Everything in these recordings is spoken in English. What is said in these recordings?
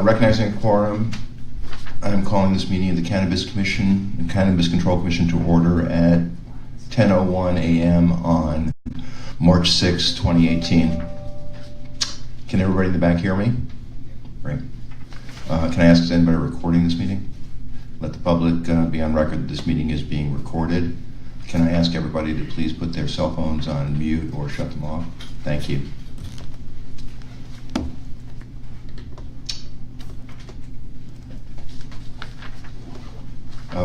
Recognizing a quorum, I'm calling this meeting of the Cannabis Commission and Cannabis Control Commission to order at 10:01 a.m. on March 6, 2018. Can everybody in the back hear me? Great. Can I ask, is anybody recording this meeting? Let the public be on record that this meeting is being recorded. Can I ask everybody to please put their cell phones on mute or shut them off? Thank you.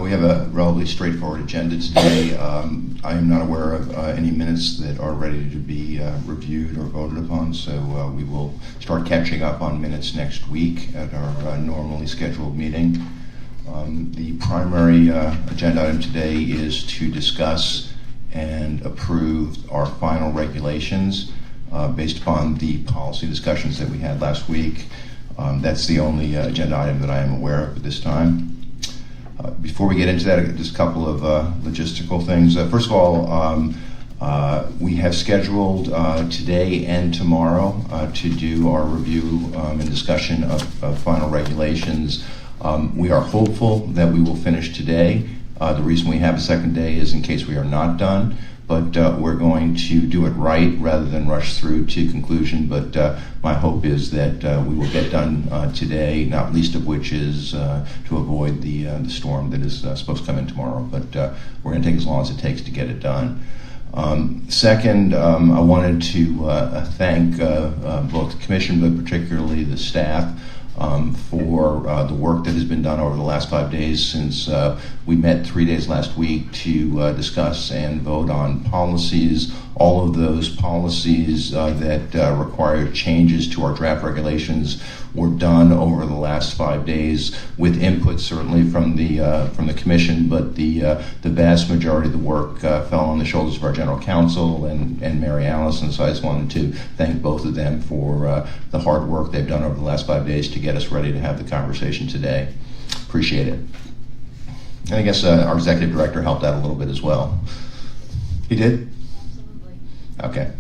We have a relatively straightforward agenda today. I am not aware of any minutes that are ready to be reviewed or voted upon, so we will start catching up on minutes next week at our normally scheduled meeting. The primary agenda item today is to discuss and approve our final regulations based upon the policy discussions that we had last week. That's the only agenda item that I am aware of at this time. Before we get into that, just a couple of logistical things. First of all, we have scheduled today and tomorrow to do our review and discussion of final regulations. We are hopeful that we will finish today. The reason we have a second day is in case we are not done, but we're going to do it right rather than rush through to conclusion. But my hope is that we will get done today, not least of which is to avoid the storm that is supposed to come in tomorrow. But we're going to take as long as it takes to get it done. Second, I wanted to thank both the Commission, but particularly the staff, for the work that has been done over the last 5 days since we met 3 days last week to discuss and vote on policies. All of those policies that require changes to our draft regulations were done over the last 5 days with input certainly from the Commission, but the vast majority of the work fell on the shoulders of our General Counsel and Mary Alice, and so I just wanted to thank both of them for the hard work they've done over the last 5 days to get us ready to have the conversation today. Appreciate it. And I guess our Executive Director helped out a little bit as well. He did? Absolutely. Okay.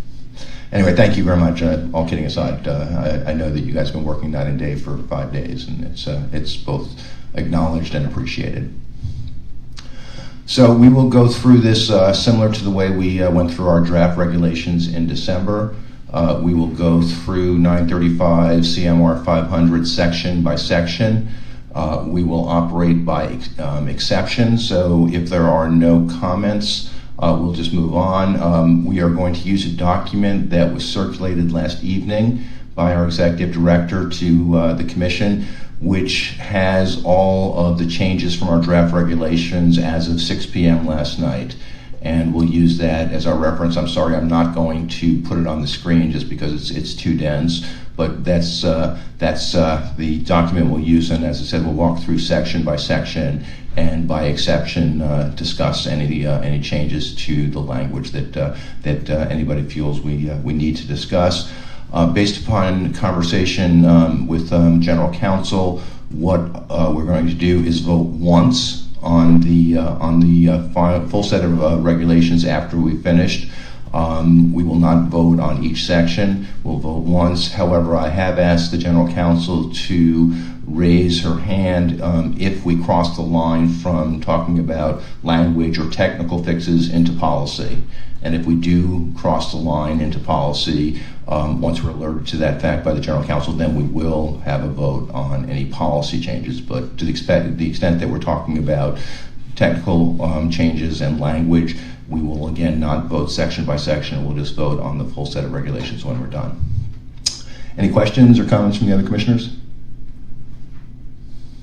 Anyway, thank you very much. All kidding aside, I know that you guys have been working night and day for 5 days, and it's both acknowledged and appreciated. So we will go through this similar to the way we went through our draft regulations in December. We will go through 935 CMR 500 section by section. We will operate by exception, so if there are no comments, we'll just move on. We are going to use a document that was circulated last evening by our Executive Director to the Commission, which has all of the changes from our draft regulations as of 6 p.m. last night. And we'll use that as our reference. I'm sorry, I'm not going to put it on the screen just because it's too dense, but that's the document we'll use, and as I said, we'll walk through section by section and by exception discuss any changes to the language that anybody feels we need to discuss. Based upon conversation with General Counsel, what we're going to do is vote once on the full set of regulations after we've finished. We will not vote on each section. We'll vote once. However, I have asked the General Counsel to raise her hand if we cross the line from talking about language or technical fixes into policy. And if we do cross the line into policy, once we're alerted to that fact by the General Counsel, then we will have a vote on any policy changes. But to the extent that we're talking about technical changes and language, we will again not vote section by section. We'll just vote on the full set of regulations when we're done. Any questions or comments from the other commissioners?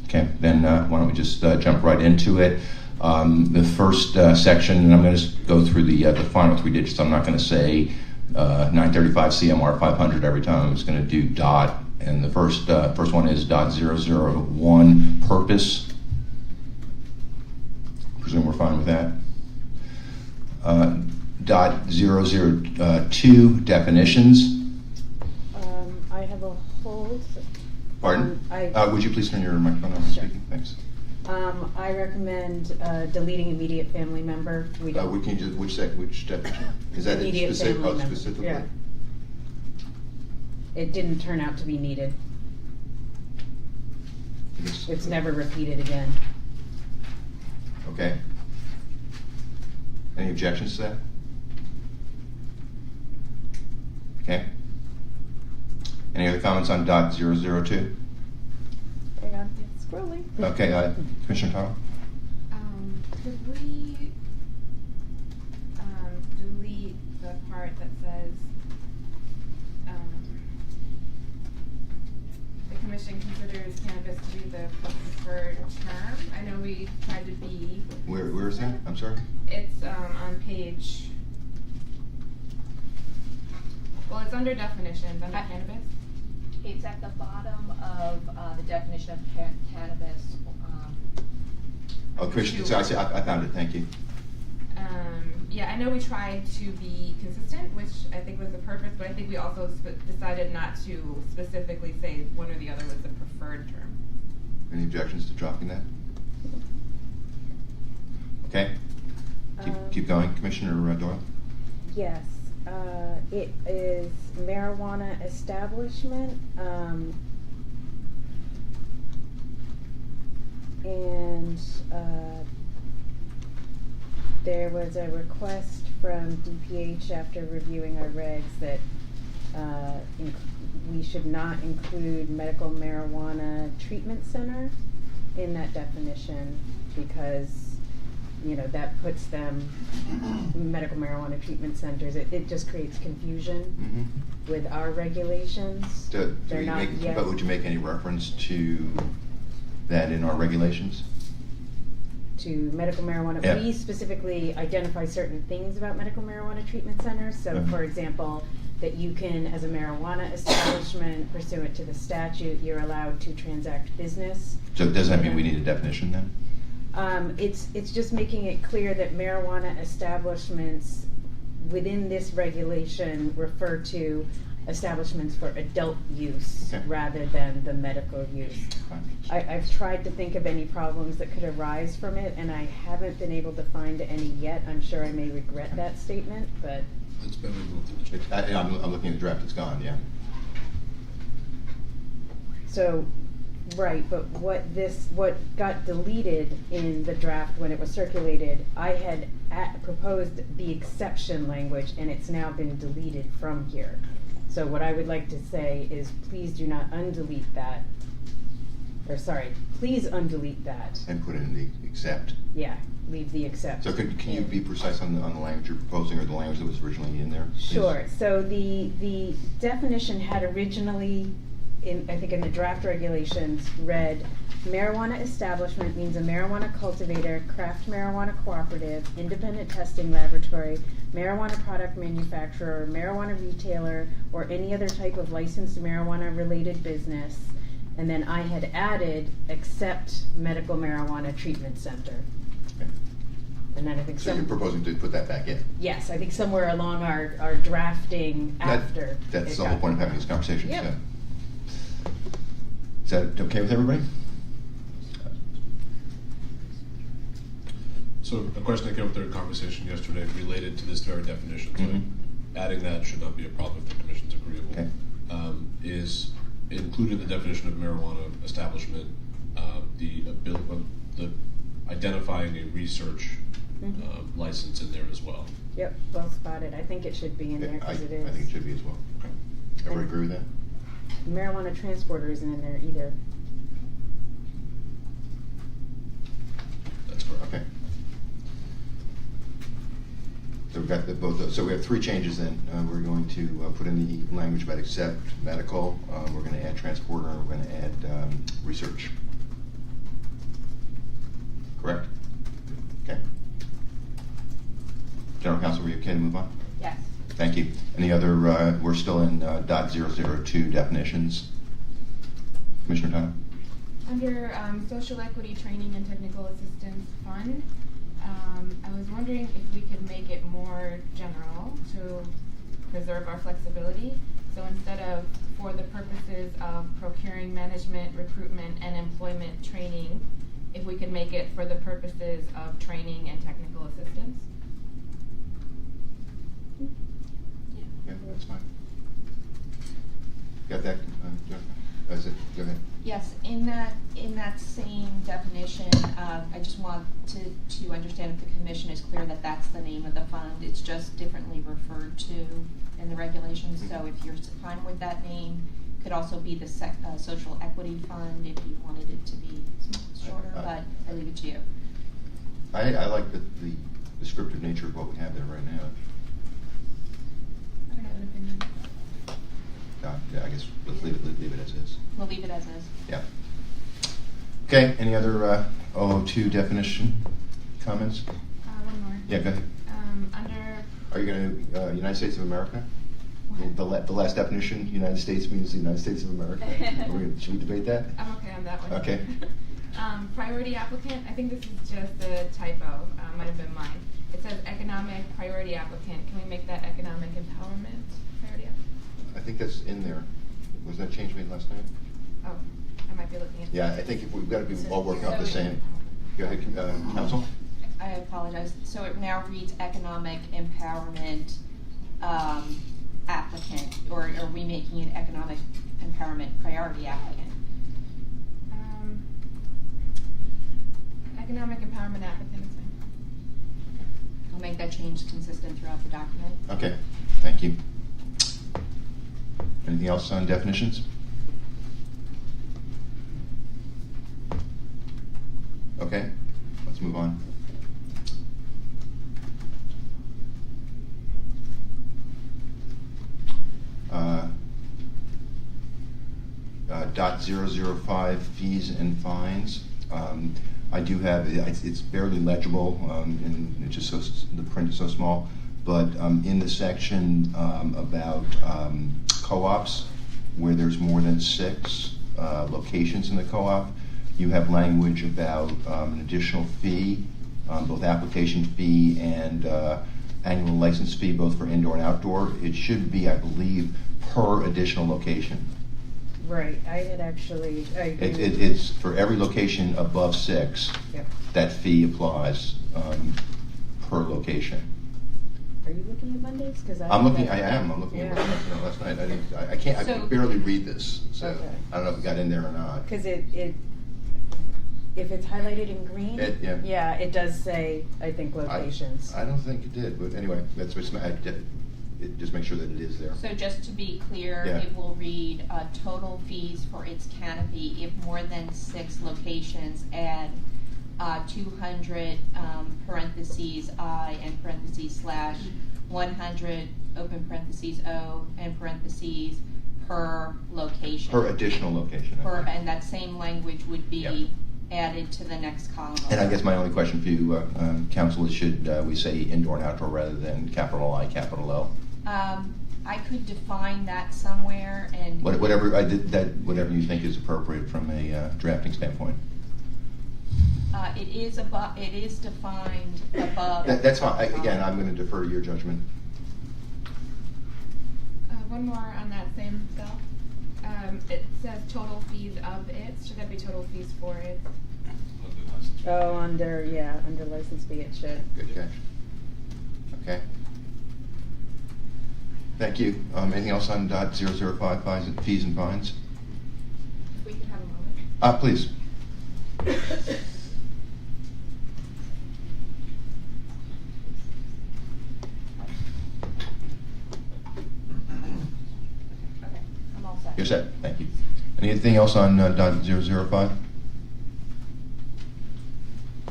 Okay, then why don't we just jump right into it. The first section, and I'm going to just go through the final 3 digits. I'm not going to say 935 CMR 500 every time. I'm just going to do dot, and the first one is .001 purpose. Presume we're fine with that. .002 definitions. I have a hold. Pardon? Would you please turn your microphone on when speaking? Thanks. I recommend deleting immediate family member. We can just which definition? Is that immediate specific? family member. Specifically? Yeah. It didn't turn out to be needed. It's never repeated again. Okay. Any objections to that? Okay. Any other comments on .002? Hang on, it's scrolling. Okay, Commissioner Tuttle? Could we delete the part that says the commission considers cannabis to be the preferred term? I know we tried to be. Where is that? I'm sorry? It's on page. Well, it's under definitions under cannabis. It's at the bottom of the definition of cannabis. Oh, Commissioner, I found it, thank you. Yeah, I know we tried to be consistent, which I think was the purpose, but I think we also decided not to specifically say one or the other was the preferred term. Any objections to dropping that? Okay. Keep going, Commissioner Doyle. Yes, it is marijuana establishment, and there was a request from DPH after reviewing our regs that we should not include medical marijuana treatment center in that definition because, you know, that puts them, medical marijuana treatment centers, it just creates confusion with our regulations. They're not yet. But would you make any reference to that in our regulations? To medical marijuana, Yeah. We specifically identify certain things about medical marijuana treatment centers. So, for example, that you can, as a marijuana establishment, pursuant to the statute, you're allowed to transact business. So does that mean we need a definition then? It's just making it clear that marijuana establishments within this regulation refer to establishments for adult use rather than the medical use. I've tried to think of any problems that could arise from it, and I haven't been able to find any yet. I'm sure I may regret that statement, but It's been removed. I'm looking at the draft, it's gone, yeah. so, right, but what got deleted in the draft when it was circulated, I had proposed the exception language, and it's now been deleted from here. So what I would like to say is please do not undelete that, or sorry, please undelete that. And put in the accept. Yeah, leave the except. So can you be precise on the language you're proposing or the language that was originally in there? Please? Sure. So the definition had originally, I think in the draft regulations, read marijuana establishment means a marijuana cultivator, craft marijuana cooperative, independent testing laboratory, marijuana product manufacturer, marijuana retailer, or any other type of licensed marijuana related business. And then I had added except medical marijuana treatment center. Okay. And then I think So you're proposing to put that back in? yes, I think somewhere along our drafting after. That's it the whole got- point of having these conversations. Yep. Yeah. Is that okay with everybody? So a question that came up during conversation yesterday related to this very definition. So adding that should not be a problem if the commission's agreeable. Okay. Is included in the definition of marijuana establishment the identifying a research license in there as well. Yep, well spotted. I think it should be in there because it is. I think it should be as well. Okay. Everybody agree with that? Marijuana transporter isn't in there either. That's correct. Okay. So we've got both. So we have three changes then. We're going to put in the language about accept medical. We're going to add transporter, and we're going to add research. Correct? Okay. General Counsel, were you okay to move on? Yes. Thank you. Any other, we're still in .002 definitions. Commissioner Tyler? Under social equity training and technical assistance fund, I was wondering if we could make it more general to preserve our flexibility. So instead of for the purposes of procuring management, recruitment, and employment training, if we could make it for the purposes of training and technical assistance. Yeah, that's fine. Got that, Jeff? That's it, go ahead. Yes, in that same definition, I just want to understand if the commission is clear that that's the name of the fund. It's just differently referred to in the regulations. So if you're fine with that name, could also be the social equity fund if you wanted it to be shorter, but I leave it to you. I like the descriptive nature of what we have there right now. I don't have an opinion. Yeah, I guess let's leave it as is. We'll leave it as is. Yeah. Okay, any other 002 definition comments? One more. Yeah, go ahead. Under. Are you going to United States of America? What? The last definition, United States means the United States of America. Should we debate that? I'm okay on that one. Okay. Priority applicant, I think this is just a typo, might have been mine. It says economic priority applicant. Can we make that economic empowerment priority applicant? I think that's in there. Was that change made last night? Oh, I might be looking at. Yeah, I think if we've got to be all working off the same. Go ahead, counsel. I apologize. So it now reads economic empowerment applicant, or are we making it economic empowerment priority applicant? Economic empowerment applicant is fine. I'll make that change consistent throughout the document. Okay, thank you. Anything else on definitions? Okay, let's move on. .005 fees and fines. I do have, it's barely legible, and it's just so, the print is so small, but in the section about co-ops, where there's more than 6 locations in the co-op, you have language about an additional fee, both application fee and annual license fee, both for indoor and outdoor. It should be, I believe, per additional location. Right, I had actually, I agree with you. It's for every location above 6, Yep. that fee applies per location. Are you looking at Mondays? Because I'm looking at what I was looking at last night. I can't, I So- could barely read this, so Okay. I don't know if it got in there or not. Because it, if it's highlighted in green, Yeah. it does say, I think, locations. I don't think it did, but anyway, that's what's, just make sure that it is there. So just to be clear, Yeah. it will read total fees for its canopy if more than 6 locations add 200 parentheses I and parentheses slash 100 open parentheses O and parentheses per location. Per additional location. I think. And that same language would be Yep. added to the next column. And I guess my only question for you, counsel, is should we say indoor and outdoor rather than capital I, capital O? I could define that somewhere and. Whatever I did, whatever you think is appropriate from a drafting standpoint. It is above. It is defined above. That's fine. Again, I'm going to defer to your judgment. One more on that same cell. It says total fees of it. Should that be total fees for it? Oh, under license fee, it should. Good catch. Okay. Thank you. Anything else on .005 fees and fines? If we could have a moment. Please. Okay, I'm all set. You're set. Thank you. Anything else on .005?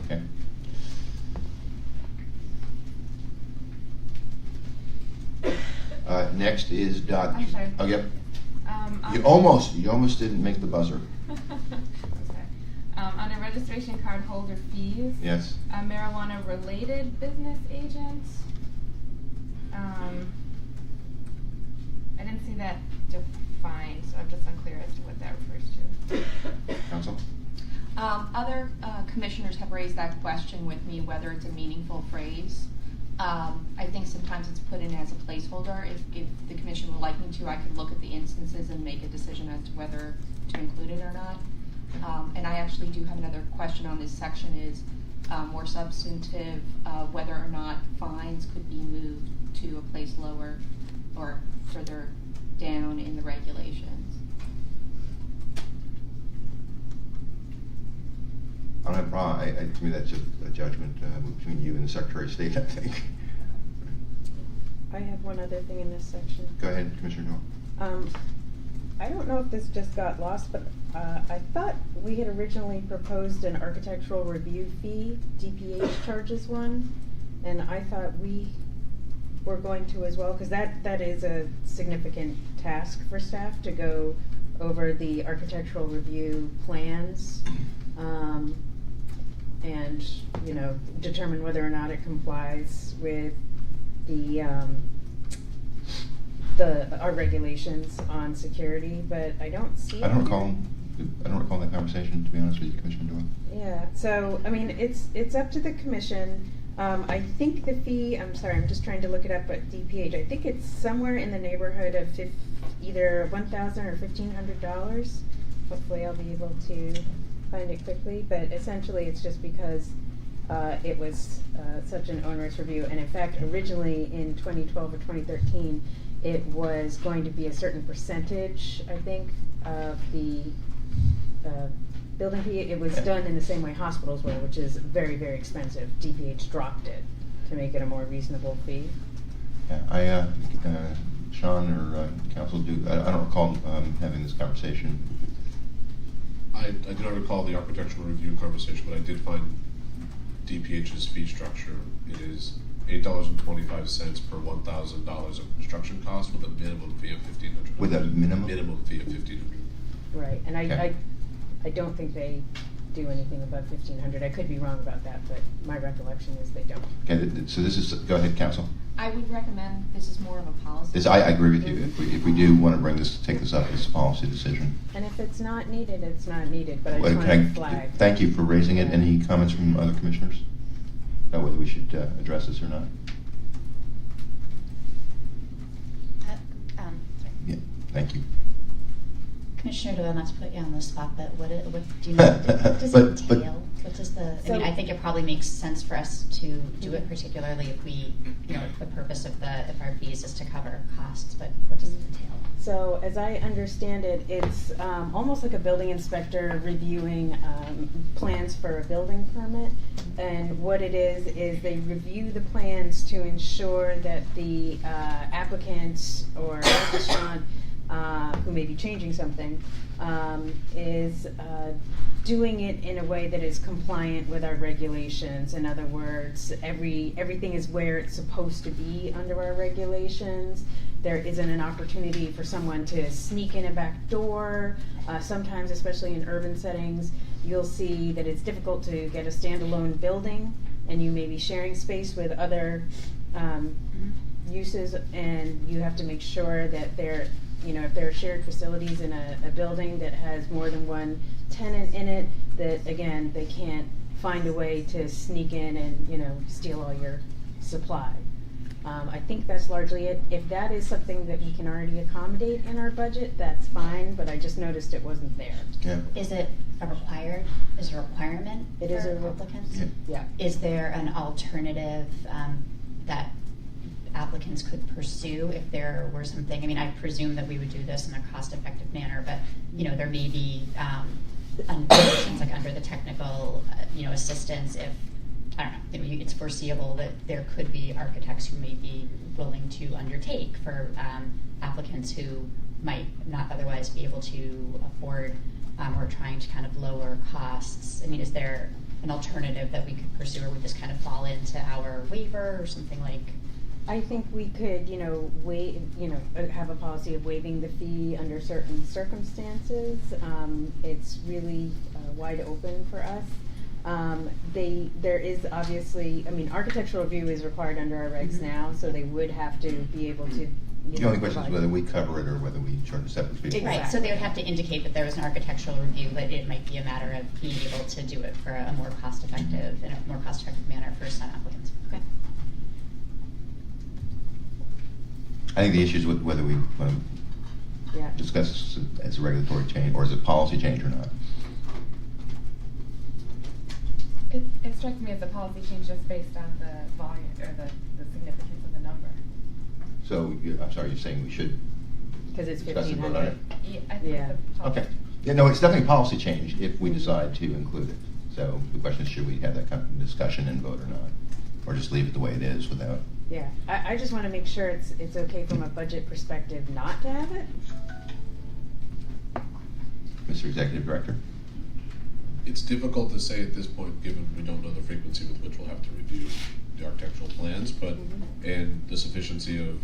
Okay. Next is I'm sorry. Oh, yep. You Under- almost didn't make the buzzer. Under registration card holder fees. Yes. Marijuana-related business agents. I didn't see that defined, so I'm just unclear as to what that refers to. Counsel? Other commissioners have raised that question with me, whether it's a meaningful phrase. I think sometimes it's put in as a placeholder. If the commission would like me to, I could look at the instances and make a decision as to whether to include it or not. And I actually do have another question on this section is more substantive, whether or not fines could be moved to a place lower or further down in the regulations. I don't have a problem. To me, that's a judgment between you and the Secretary of State, I think. I have one other thing in this section. Go ahead, Commissioner Doyle. I don't know if this just got lost, but I thought we had originally proposed an architectural review fee. DPH charges one, and I thought we were going to as well, because that is a significant task for staff to go over the architectural review plans, and determine whether or not it complies with our regulations on security. But I don't see. I don't recall that conversation, to be honest with you, Commissioner Doyle. Yeah. So I mean, it's up to the commission. I think the fee. I'm sorry. I'm just trying to look it up at DPH. I think it's somewhere in the neighborhood of either $1,000 or $1,500. Hopefully, I'll be able to find it quickly. But essentially, it's just because it was such an onerous review. And in fact, originally in 2012 or 2013, it was going to be a certain percentage, I think, of the building fee. It was done in the same way hospitals were, which is very, very expensive. DPH dropped it to make it a more reasonable fee. Yeah, Sean or council, I don't recall having this conversation. I do not recall the architectural review conversation, but I did find DPH's fee structure. It is $8.25 per $1,000 of construction cost with a minimum fee of $1,500. With a minimum? Minimum fee of $1,500. Right, and Okay. I don't think they do anything above $1,500. I could be wrong about that, but my recollection is they don't. Okay, so this is, go ahead, council. I would recommend this is more of a policy. I agree with you. If we do want to take this up, it's a policy decision. And if it's not needed, it's not needed, but I just wanted to flag. Thank you for raising it. Any comments from other commissioners about whether we should address this or not? Sorry. Yeah, thank you. Commissioner Doyle, not to put you on the spot, but what do you know? What does it entail? What does the? I mean, I think it probably makes sense for us to do it, particularly if we, if the purpose of if our fees is to cover costs. But what does it entail? So, as I understand it, it's almost like a building inspector reviewing plans for a building permit. And what it is they review the plans to ensure that the applicant or restaurant who may be changing something is doing it in a way that is compliant with our regulations. In other words, everything is where it's supposed to be under our regulations. There isn't an opportunity for someone to sneak in a back door. Sometimes, especially in urban settings, you'll see that it's difficult to get a standalone building, and you may be sharing space with other uses, and you have to make sure that if there are shared facilities in a building that has more than one tenant in it, that again, they can't find a way to sneak in and, steal all your supply. I think that's largely it. If that is something that we can already accommodate in our budget, that's fine, but I just noticed it wasn't there. Yeah. Is it a requirement It is for a applicants? Yeah. Is there an alternative that applicants could pursue if there were something? I mean, I presume that we would do this in a cost-effective manner, but there may be things like under the technical assistance, if I don't know, it's foreseeable that there could be architects who may be willing to undertake for applicants who might not otherwise be able to afford or trying to kind of lower costs. I mean, is there an alternative that we could pursue, or would this kind of fall into our waiver or something like? I think we could, have a policy of waiving the fee under certain circumstances. It's really wide open for us. There is obviously, architectural review is required under our regs now, so they would have to be able to. The only question is whether we cover it or whether we charge a separate fee. Exactly. Right, so they would have to indicate that there was an architectural review, but it might be a matter of being able to do it for a more cost-effective, in a more cost-effective manner for some applicants. Okay. I think the issue is whether we want to discuss this as a regulatory change or as a policy change or not. It strikes me as a policy change just based on the volume or the significance of the number. So, I'm sorry, you're saying we should Because it's discuss and vote on 1,500. it? Yeah, I think Yeah. it's a policy Okay. Yeah, no, it's definitely a policy change if we decide to include it. So the question is, should we have that kind of discussion and vote or not? Or just leave it the way it is without? Yeah, I just wanna make sure it's okay from a budget perspective not to have it. Mr. Executive Director? It's difficult to say at this point, given we don't know the frequency with which we'll have to review the architectural plans, but, and the sufficiency of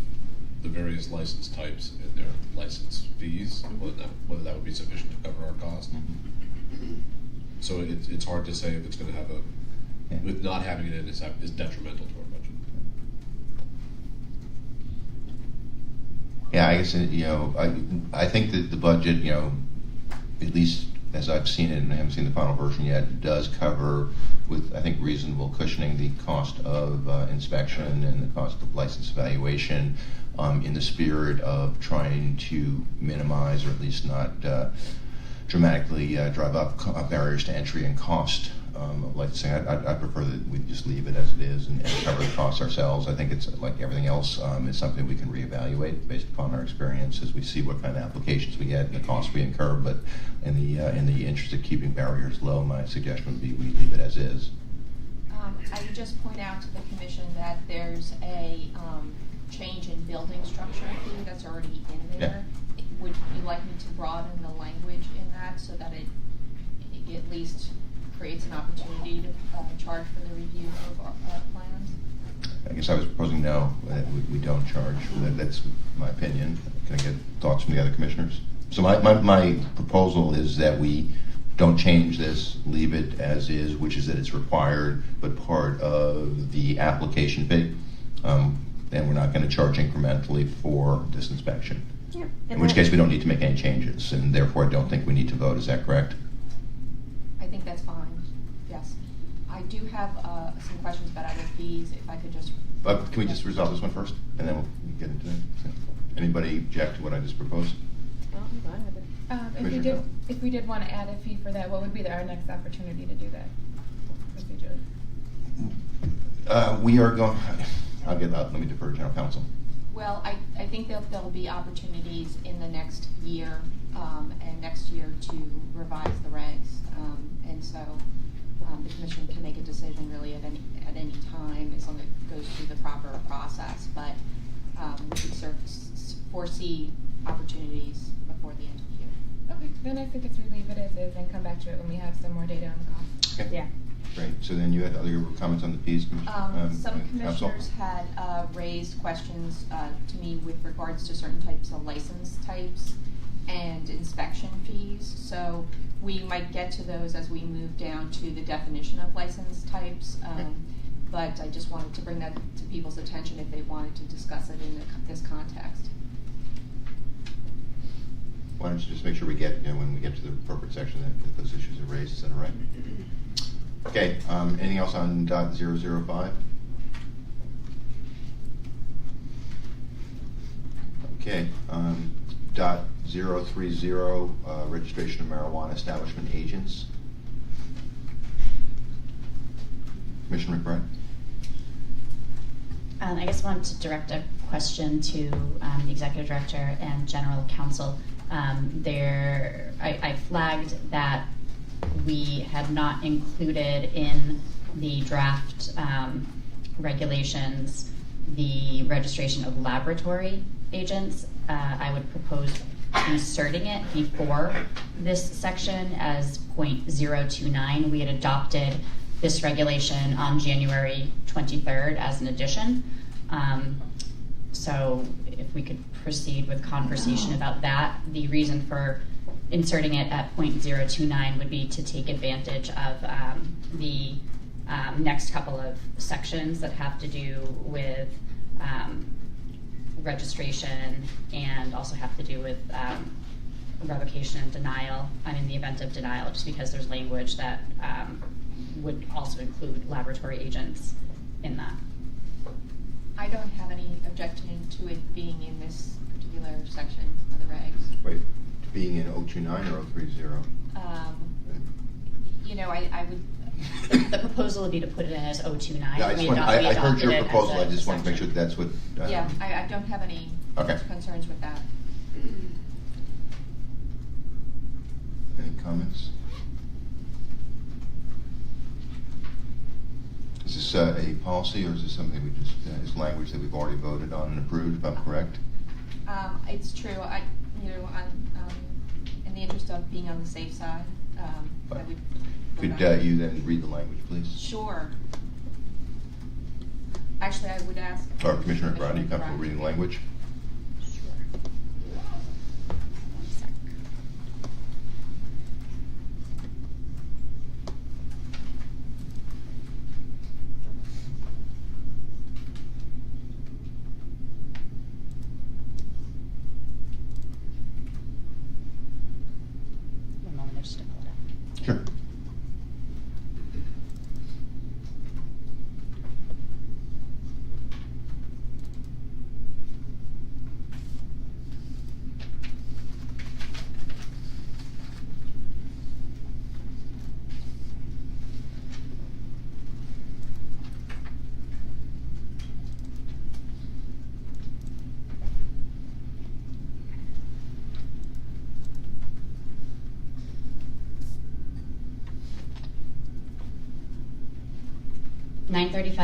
the various license types and their license fees, and whether that would be sufficient to cover our cost. So it's hard to say if it's gonna have with not having it in is detrimental to our budget. Yeah, I guess, I think that the budget, at least as I've seen it, and I haven't seen the final version yet, does cover with, I think, reasonable cushioning the cost of inspection and the cost of license evaluation, in the spirit of trying to minimize or at least not dramatically drive up barriers to entry and cost of licensing. I prefer that we just leave it as it is and cover the costs ourselves. I think it's like everything else, it's something we can reevaluate based upon our experience as we see what kind of applications we get and the costs we incur. But in the interest of keeping barriers low, my suggestion would be we leave it as is. I would just point out to the commission that there's a change in building structure fee that's already in there. Yeah. Would you like me to broaden the language in that so that it at least creates an opportunity to charge for the review of our plans? I guess I was proposing no, that we don't charge. That's my opinion. Can I get thoughts from the other commissioners? So my proposal is that we don't change this, leave it as is, which is that it's required, but part of the application fee. And we're not going to charge incrementally for this inspection. Yep. In which case we don't need to make any changes, and therefore I don't think we need to vote. Is that correct? I think that's fine, yes. I do have some questions about other fees, if I could just... Can we just resolve this one first, and then we'll get into it? So, anybody object to what I just proposed? Well, I'm fine with it. If we did want to add a fee for that, what would be our next opportunity to do that procedurally? We are going... Let me defer to General Counsel. Well, I think that there'll be opportunities in the next year and next year to revise the regs, and so the commission can make a decision really at any time as long as it goes through the proper process. But we can foresee opportunities before the end of the year. Okay, then I think it's we leave it as is and come back to it when we have some more data on the cost. Okay. Yeah. Great. So then you had other comments on the fees, Some Counsel? commissioners had raised questions to me with regards to certain types of license types and inspection fees. So we might get to those as we move down to the definition of license types. But I just wanted to bring that to people's attention if they wanted to discuss it in this context. Why don't you just make sure we get, when we get to the appropriate section, that those issues are raised. Is that all right? Okay, anything else on .005? Okay, .030, registration of marijuana establishment agents. Commissioner McBride. I guess I wanted to direct a question to the Executive Director and General Counsel. I flagged that we had not included in the draft regulations the registration of laboratory agents. I would propose inserting it before this section as .029. We had adopted this regulation on January 23rd as an addition. So if we could proceed with conversation about that. The reason for inserting it at .029 would be to take advantage of the next couple of sections that have to do with registration and also have to do with revocation and denial. In the event of denial, just because there's language that would also include laboratory agents in that. I don't have any objection to it being in this particular section of the regs. Wait, being in 029 or 030? I would. The proposal would be to put it in as 029. Yeah, I heard your proposal. I just want to make sure that's what. Yeah, I don't have any concerns with that. Any comments? this a policy, or is this something we just is language that we've already voted on and approved? If I'm correct. It's true. In the interest of being on the safe side, I would. Could you then read the language, please? Sure. Actually, I would ask. Or Commissioner Brown, are you comfortable reading the language? Sure. One sec. One moment, I just to pull it up. Sure.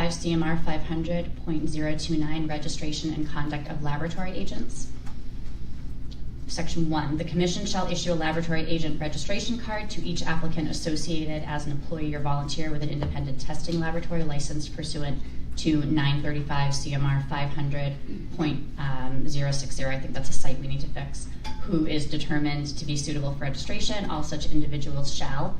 CMR 500.029 Registration and Conduct of Laboratory Agents. Section 1. The Commission shall issue a laboratory agent registration card to each applicant associated as an employee or volunteer with an independent testing laboratory license pursuant to 935 CMR 500.060. I think that's a site we need to fix. Who is determined to be suitable for registration. All such individuals shall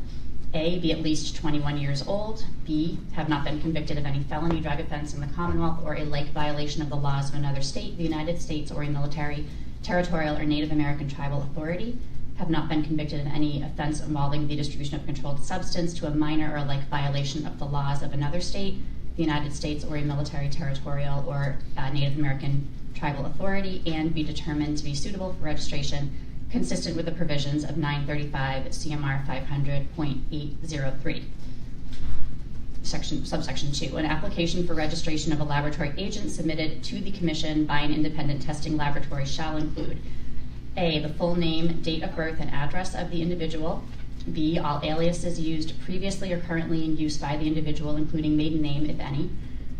A, be at least 21 years old, B, have not been convicted of any felony drug offense in the Commonwealth or a like violation of the laws of another state, the United States, or a military, territorial, or Native American tribal authority, have not been convicted of any offense involving the distribution of a controlled substance to a minor or like violation of the laws of another state, the United States, or a military, territorial, or Native American tribal authority, and be determined to be suitable for registration consistent with the provisions of 935 CMR 500.803. Subsection 2. An application for registration of a laboratory agent submitted to the Commission by an independent testing laboratory shall include A, the full name, date of birth, and address of the individual, B, all aliases used previously or currently in use by the individual, including maiden name, if any,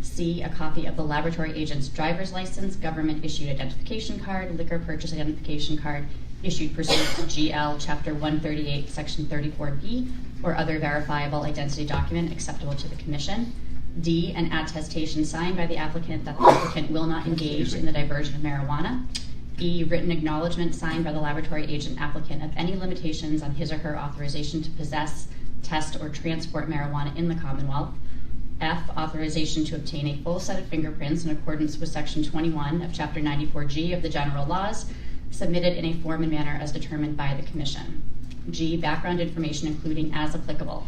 C, a copy of the laboratory agent's driver's license, government-issued identification card, liquor purchase identification card, issued pursuant to GL Chapter 138, Section 34B, or other verifiable identity document acceptable to the Commission. D, an attestation signed by the applicant that the applicant will not engage in the diversion of marijuana. E, written acknowledgement signed by the laboratory agent applicant of any limitations on his or her authorization to possess, test, or transport marijuana in the Commonwealth. F, authorization to obtain a full set of fingerprints in accordance with Section 21 of Chapter 94G of the General Laws, submitted in a form and manner as determined by the Commission. G, background information including, as applicable,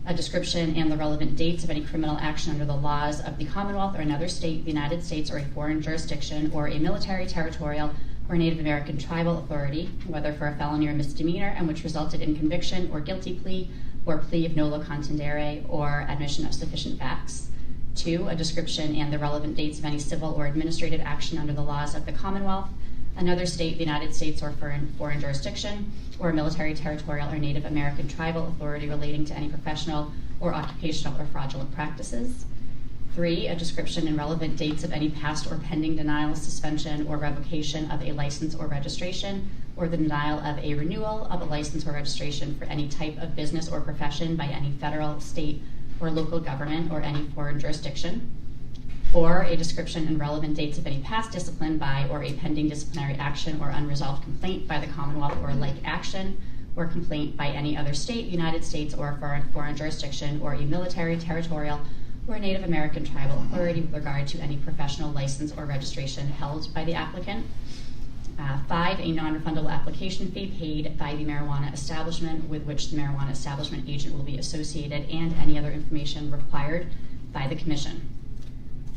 a description and the relevant dates of any criminal action under the laws of the Commonwealth or another state, the United States, or a foreign jurisdiction, or a military, territorial, or Native American tribal authority, whether for a felony or misdemeanor, and which resulted in conviction or guilty plea, or plea of nolo contendere, or admission of sufficient facts. 2, a description and the relevant dates of any civil or administrative action under the laws of the Commonwealth, another state, the United States, or foreign jurisdiction, or a military, territorial, or Native American tribal authority relating to any professional or occupational or fraudulent practices. 3, a description and relevant dates of any past or pending denial, suspension, or revocation of a license or registration, or the denial of a renewal of a license or registration for any type of business or profession by any federal, state, or local government, or any foreign jurisdiction. 4, a description and relevant dates of any past discipline by or a pending disciplinary action or unresolved complaint by the Commonwealth or like action or complaint by any other state, United States, or a foreign jurisdiction, or a military, territorial, or a Native American tribal authority with regard to any professional license or registration held by the applicant. 5, a non-refundable application fee paid by the marijuana establishment with which the marijuana establishment agent will be associated, and any other information required by the Commission.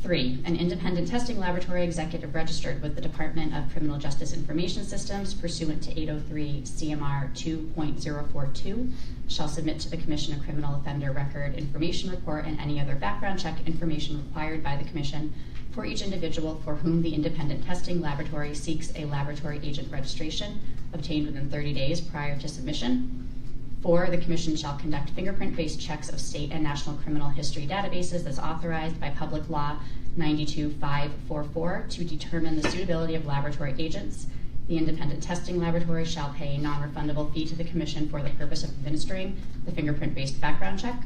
3, an independent testing laboratory executive registered with the Department of Criminal Justice Information Systems pursuant to 803 CMR 2.042 shall submit to the Commission a criminal offender record information report and any other background check information required by the Commission for each individual for whom the independent testing laboratory seeks a laboratory agent registration obtained within 30 days prior to submission. 4, the Commission shall conduct fingerprint-based checks of state and national criminal history databases as authorized by Public Law 92544 to determine the suitability of laboratory agents. The independent testing laboratory shall pay a non-refundable fee to the Commission for the purpose of administering the fingerprint-based background check.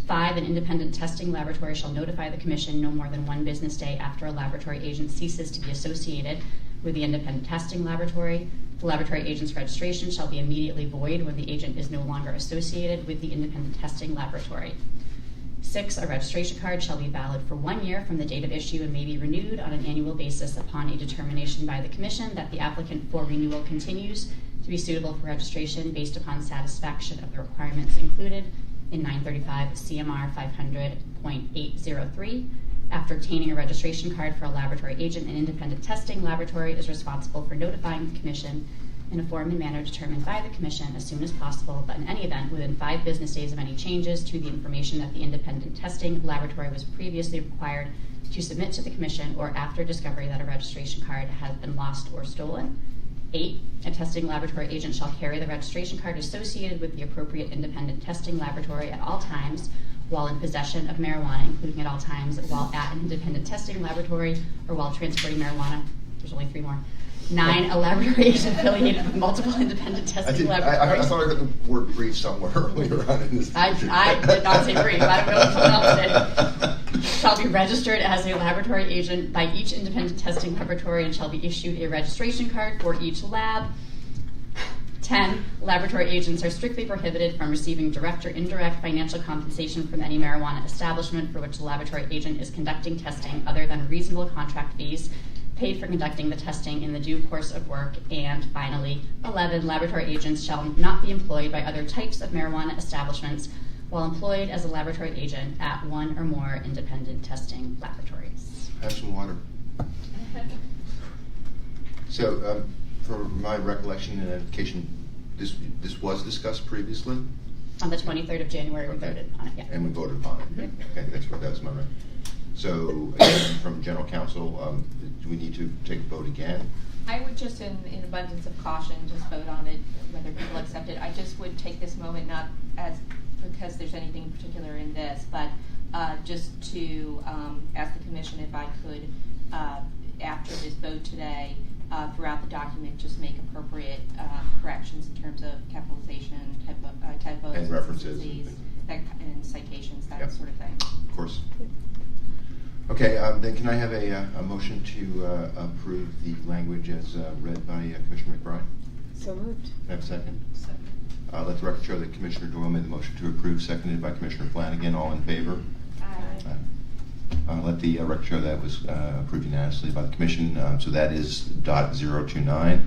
5, an independent testing laboratory shall notify the Commission no more than 1 business day after a laboratory agent ceases to be associated with the independent testing laboratory. The laboratory agent's registration shall be immediately void when the agent is no longer associated with the independent testing laboratory. 6, a registration card shall be valid for 1 year from the date of issue and may be renewed on an annual basis upon a determination by the Commission that the applicant for renewal continues to be suitable for registration based upon satisfaction of the requirements included in 935 CMR 500.803. After obtaining a registration card for a laboratory agent, an independent testing laboratory is responsible for notifying the Commission in a form and manner determined by the Commission as soon as possible, but in any event, within 5 business days of any changes to the information that the independent testing laboratory was previously required to submit to the Commission, or after discovery that a registration card has been lost or stolen. 8, a testing laboratory agent shall carry the registration card associated with the appropriate independent testing laboratory at all times while in possession of marijuana, including at all times while at an independent testing laboratory or while transporting marijuana. There's only 3 more. 9, a laboratory agent affiliated with multiple independent testing laboratories. I thought I heard the word brief somewhere earlier on in this. I did not say brief. I don't know if someone else did. Shall be registered as a laboratory agent by each independent testing laboratory and shall be issued a registration card for each lab. 10, laboratory agents are strictly prohibited from receiving direct or indirect financial compensation from any marijuana establishment for which the laboratory agent is conducting testing other than reasonable contract fees paid for conducting the testing in the due course of work. And finally, 11, laboratory agents shall not be employed by other types of marijuana establishments while employed as a laboratory agent at 1 or more independent testing laboratories. Have some water. So, for my recollection and edification, this was discussed previously? On the 23rd of January, we Okay. voted on it, yeah. And we voted upon it. Okay, that was my right. So, again, from general counsel, do we need to take a vote again? I would just, in abundance of caution, just vote on it, whether people accept it. I just would take this moment, not as because there's anything in particular in this, but just to ask the Commission if I could, after this vote today, throughout the document, just make appropriate corrections in terms of capitalization, typos, And references. and citations, that Yep. sort of thing. Of course. Okay, then can I have a motion to approve the language as read by Commissioner McBride? So moved. Can I have a second? Second. Let the record show that Commissioner Doyle made the motion to approve, seconded by Commissioner Flanagan. All in favor? Aye. Let the record show that was approved unanimously by the Commission. So that is .029.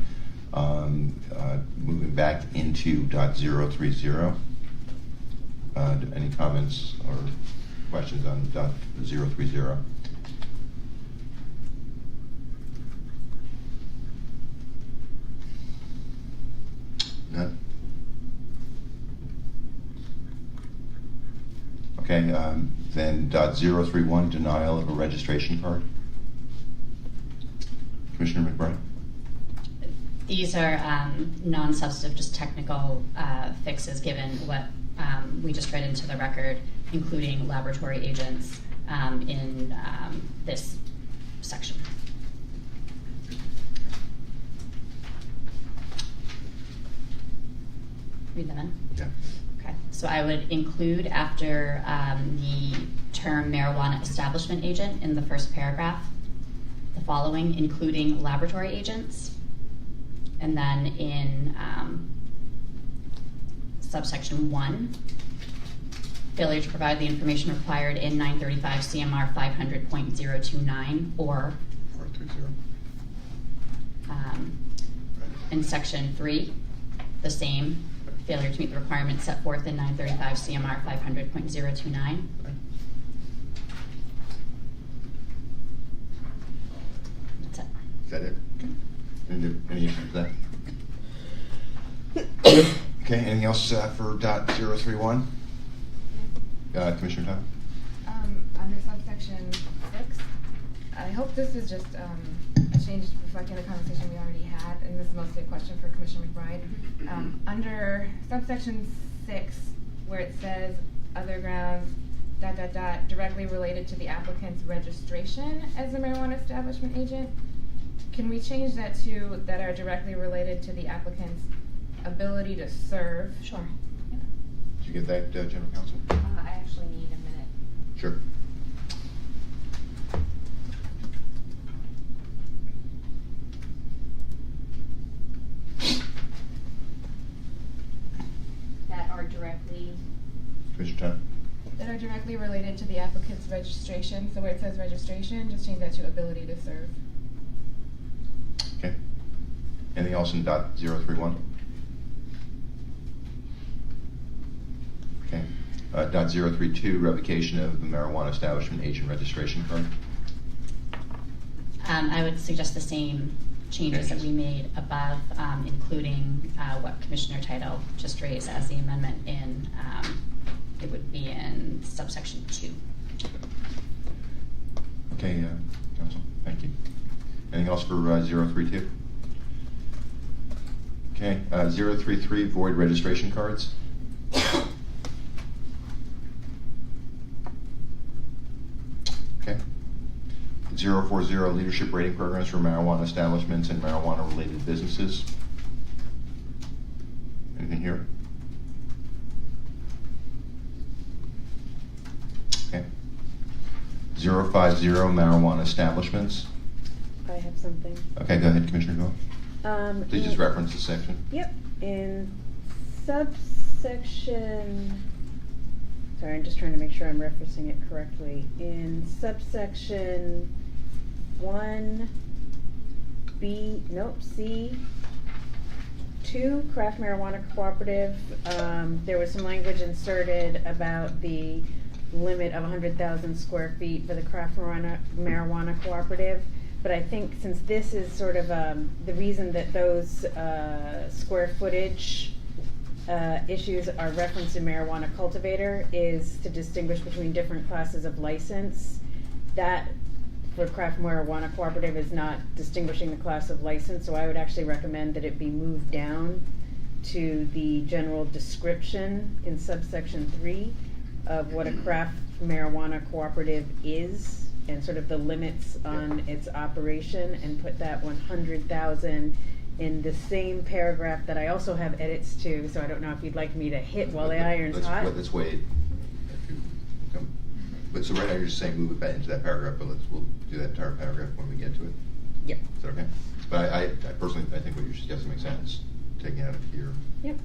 Moving back into .030. Any comments or questions on .030? None? Okay, then .031, denial of a registration card. Commissioner McBride? These are non-substantive, just technical fixes given what we just read into the record, including laboratory agents in this section. Read them in? Yeah. Okay, so I would include after the term marijuana establishment agent in the first paragraph, the following, including laboratory agents. And then in subsection 1, failure to provide the information required in 935 CMR 500.029 or 430. in section 3, the same, failure to meet the requirements set forth in 935 CMR 500.029. That's it. Is that it? Okay. Any issues with that? Okay, anything else for .031? Commissioner Tom? Under subsection 6, I hope this is just a change reflecting the conversation we already had, and this is mostly a question for Commissioner McBride. Under subsection 6, where it says other grounds, ... directly related to the applicant's registration as a marijuana establishment agent. Can we change that to that are directly related to the applicant's ability to serve? Sure. Did you get that, General Counsel? I actually need a minute. Sure. That are directly, Commissioner Todd? That are directly related to the applicant's registration. So where it says registration, just change that to ability to serve. Okay. Anything else in .031? Okay. .032, revocation of the marijuana establishment agent registration card. I would suggest the same changes that we made above, including what Commissioner Title just raised as the amendment in, it would be in subsection 2. Okay, Counsel, thank you. Anything else for 032? Okay, 033, void registration cards. Okay. 040, leadership rating programs for marijuana establishments and marijuana-related businesses. Anything here? Okay. 050, marijuana establishments. I have something. Okay, go ahead, Commissioner Doyle. Please just reference the section. Yep, in subsection, sorry, I'm just trying to make sure I'm referencing it correctly. In subsection 1B, C2, craft marijuana cooperative, there was some language inserted about the limit of 100,000 square feet for the craft marijuana cooperative. But I think since this is sort of the reason that those square footage issues are referenced in marijuana cultivator is to distinguish between different classes of license. That for craft marijuana cooperative is not distinguishing the class of license, so I would actually recommend that it be moved down to the general description in subsection 3 of what a craft marijuana cooperative is and sort of the limits on its operation, and put that 100,000 in the same paragraph that I also have edits to, so I don't know if you'd like me to hit while the iron's hot. Let's wait. But so right now you're just saying move it back into that paragraph, but we'll do that entire paragraph when we get to it. Yep. Is that okay? But I personally, I think what you're suggesting makes sense, taking out of here. Yep.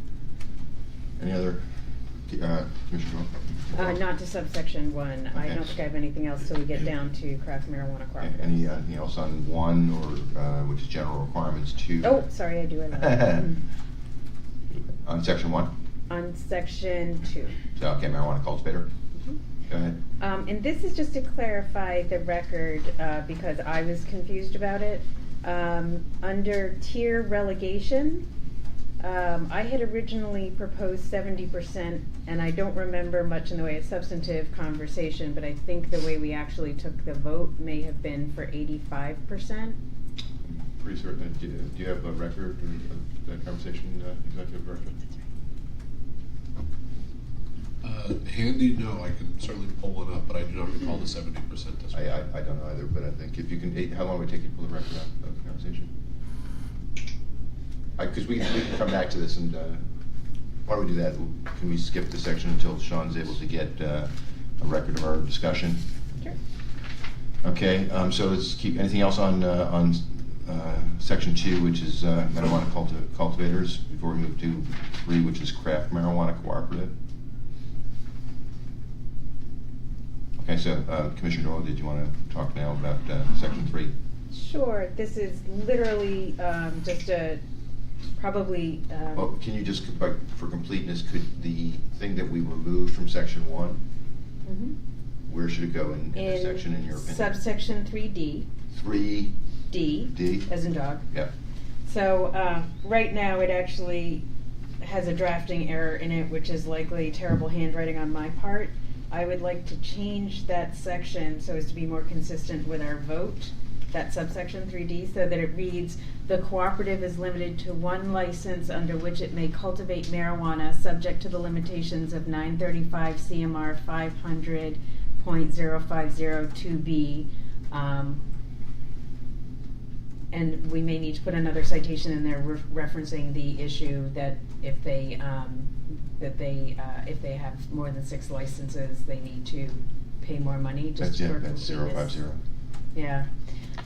Any other, Commissioner Doyle? Not to subsection 1. I Okay. don't think I have anything else till we get down to craft marijuana Okay. cooperatives. Anything else on 1 or, which is general requirements, 2? Oh, sorry, I do have that. On section 1? On section 2. So, okay, marijuana cultivator. Go ahead. And this is just to clarify the record, because I was confused about it. Under tier relegation, I had originally proposed 70%, and I don't remember much in the way of substantive conversation, but I think the way we actually took the vote may have been for 85%. Pretty certain. Do you have a record of that conversation, Executive Director? Handy, no, I can certainly pull one up, but I do not recall the 70% as well. I don't know either, but I think if you can, how long would it take you to pull the record out of the conversation? Because we can come back to this, and why don't we do that? Can we skip the section until Sean's able to get a record of our discussion? Sure. Okay, so let's keep, anything else on section 2, which is marijuana cultivators, before we move to 3, which is craft marijuana cooperative? Okay, so Commissioner Doyle, did you want to talk now about section 3? Sure. This is literally just a probably. Well, can you just, for completeness, could the thing that we removed from section 1, Mhm. where should it go in this section, in your opinion? Subsection 3D. 3D. D. As in dog. Yep. So right now it actually has a drafting error in it, which is likely terrible handwriting on my part. I would like to change that section so as to be more consistent with our vote that subsection 3D, so that it reads, the cooperative is limited to one license under which it may cultivate marijuana, subject to the limitations of 935 CMR 500.0502B. And we may need to put another citation in there referencing the issue that if they have more than 6 licenses, they need to pay more money just for That's completeness. 050. Yeah.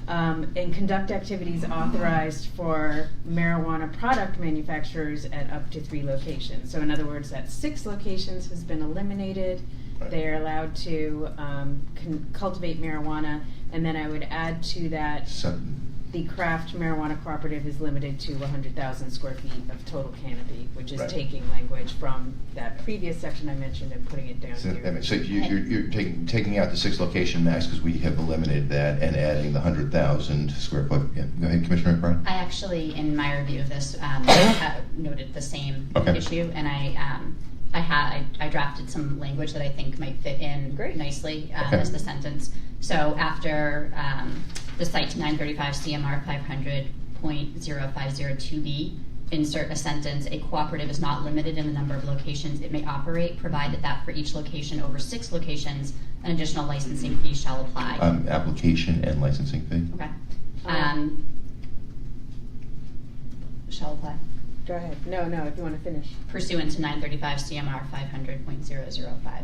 And conduct activities authorized for marijuana product manufacturers at up to 3 locations. So in other words, that 6 locations has been eliminated. Right. They are allowed to cultivate marijuana, and then I would add to that the craft marijuana cooperative is limited to 100,000 square feet of total canopy, which is Right. taking language from that previous section I mentioned and putting it down here. So you're taking out the 6 location max because we have eliminated that and adding the 100,000 square foot. Yeah. Go ahead, Commissioner McBride. I actually, in my review of this, noted the same Okay. issue, and I drafted some language that I think might fit in Great. nicely Okay. as the sentence. So after the site to 935 CMR 500.0502B, insert a sentence, a cooperative is not limited in the number of locations it may operate, provided that for each location over 6 locations, an additional licensing fee shall apply. Application and licensing fee. Okay. Um, Shall apply. Go ahead. No, if you want to finish. Pursuant to 935 CMR 500.005.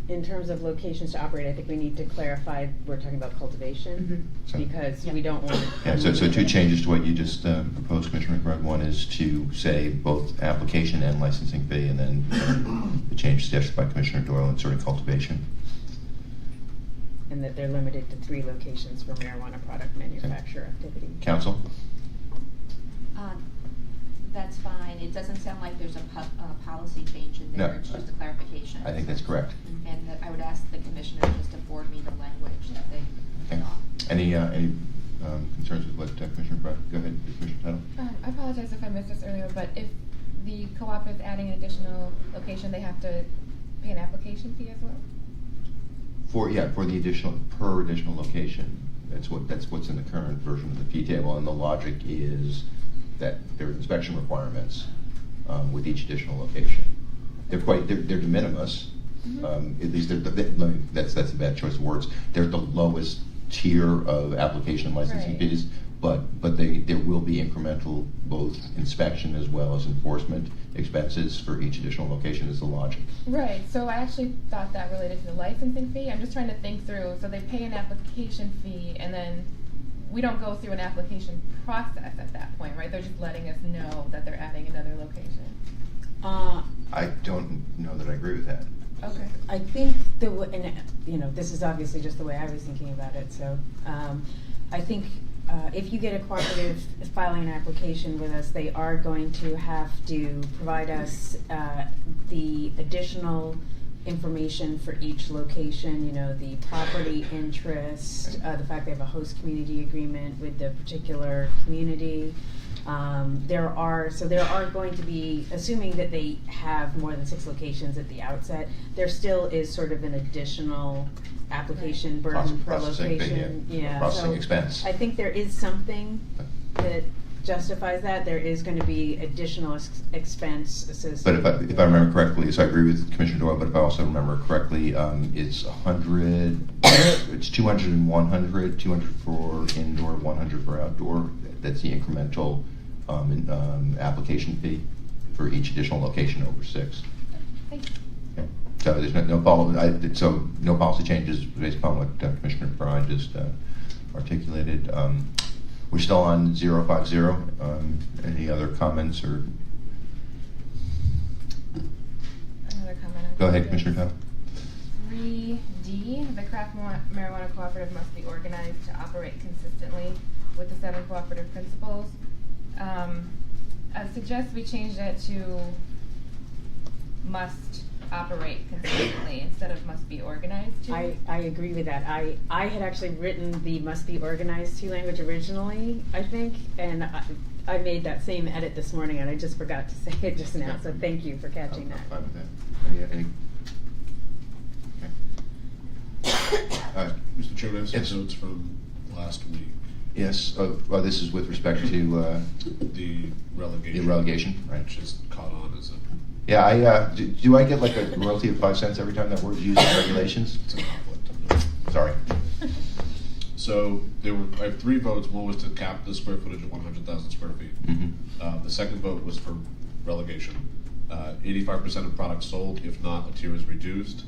In terms of locations to operate, I think we need to clarify, we're talking about cultivation, So- because Yeah. we don't want. Yeah, so 2 changes to what you just proposed, Commissioner McBride. One is to say both application and licensing fee, and then the change suggested by Commissioner Doyle inserting cultivation. And that they're limited to 3 locations for marijuana product manufacture activity. Council? That's fine. It doesn't sound like there's a policy change in there. No, It's just a clarification. I think that's correct. And that I would ask the commissioner just to forward me the language that they Okay. thought. Any concerns with what Commissioner McBride? Go ahead, Commissioner Tuttle. I apologize if I missed this earlier, but if the co-op is adding an additional location, they have to pay an application fee as well? For the additional location. That's what's in the current version of the fee table, and the logic is that there are inspection requirements with each additional location. They're de minimis. At least that's a bad choice of words. They're the lowest tier of application and licensing Right. fees, but there will be incremental both inspection as well as enforcement expenses for each additional location. Is the logic. Right, so I actually thought that related to the licensing fee. I'm just trying to think through, so they pay an application fee and then we don't go through an application process at that point, right? They're just letting us know that they're adding another location. I don't know that I agree with that. Okay. I think this is obviously just the way I was thinking about it, so, I think, if you get a cooperative filing an application with us, they are going to have to provide us, the additional information for each location, the property interest, the fact they have a host community agreement with the particular community. There are going to be, assuming that they have more than 6 locations at the outset, there still is sort of an additional application burden per Processing fee, location. yeah. Processing so expense. I think there is something that justifies that. There is going to be additional expense associated. But if I remember correctly, so I agree with Commissioner Doyle, but if I also remember correctly, it's 100, it's 200 and 100, 200 for indoor, 100 for outdoor. That's the incremental application fee for each additional location over 6. Thanks. Okay. So there's no policy changes based upon what Commissioner Bryan just articulated. We're still on 050. Any other comments or? Another comment. on Go ahead, this. Commissioner Tuttle. 3D, the craft marijuana cooperative must be organized to operate consistently with the 7 cooperative principles. I suggest we change that to must operate consistently instead of must be organized to. I agree with that. I had actually written the must be organized to language originally, I think, and I made that same edit this morning and I just forgot to say it just now, so thank you for catching that. I'm fine with that. Okay. Mr. Chairman, I have some Yes. notes from last week. Yes, this is with respect to The relegation. the relegation, right? Which is caught on as a, Yeah, do I get like a royalty of 5 cents every time that word's used in regulations? it's a conflict. Sorry. So I have 3 votes. One was to cap the square footage at 100,000 square feet. The second vote was for relegation. 85% of products sold, if not, a tier is reduced.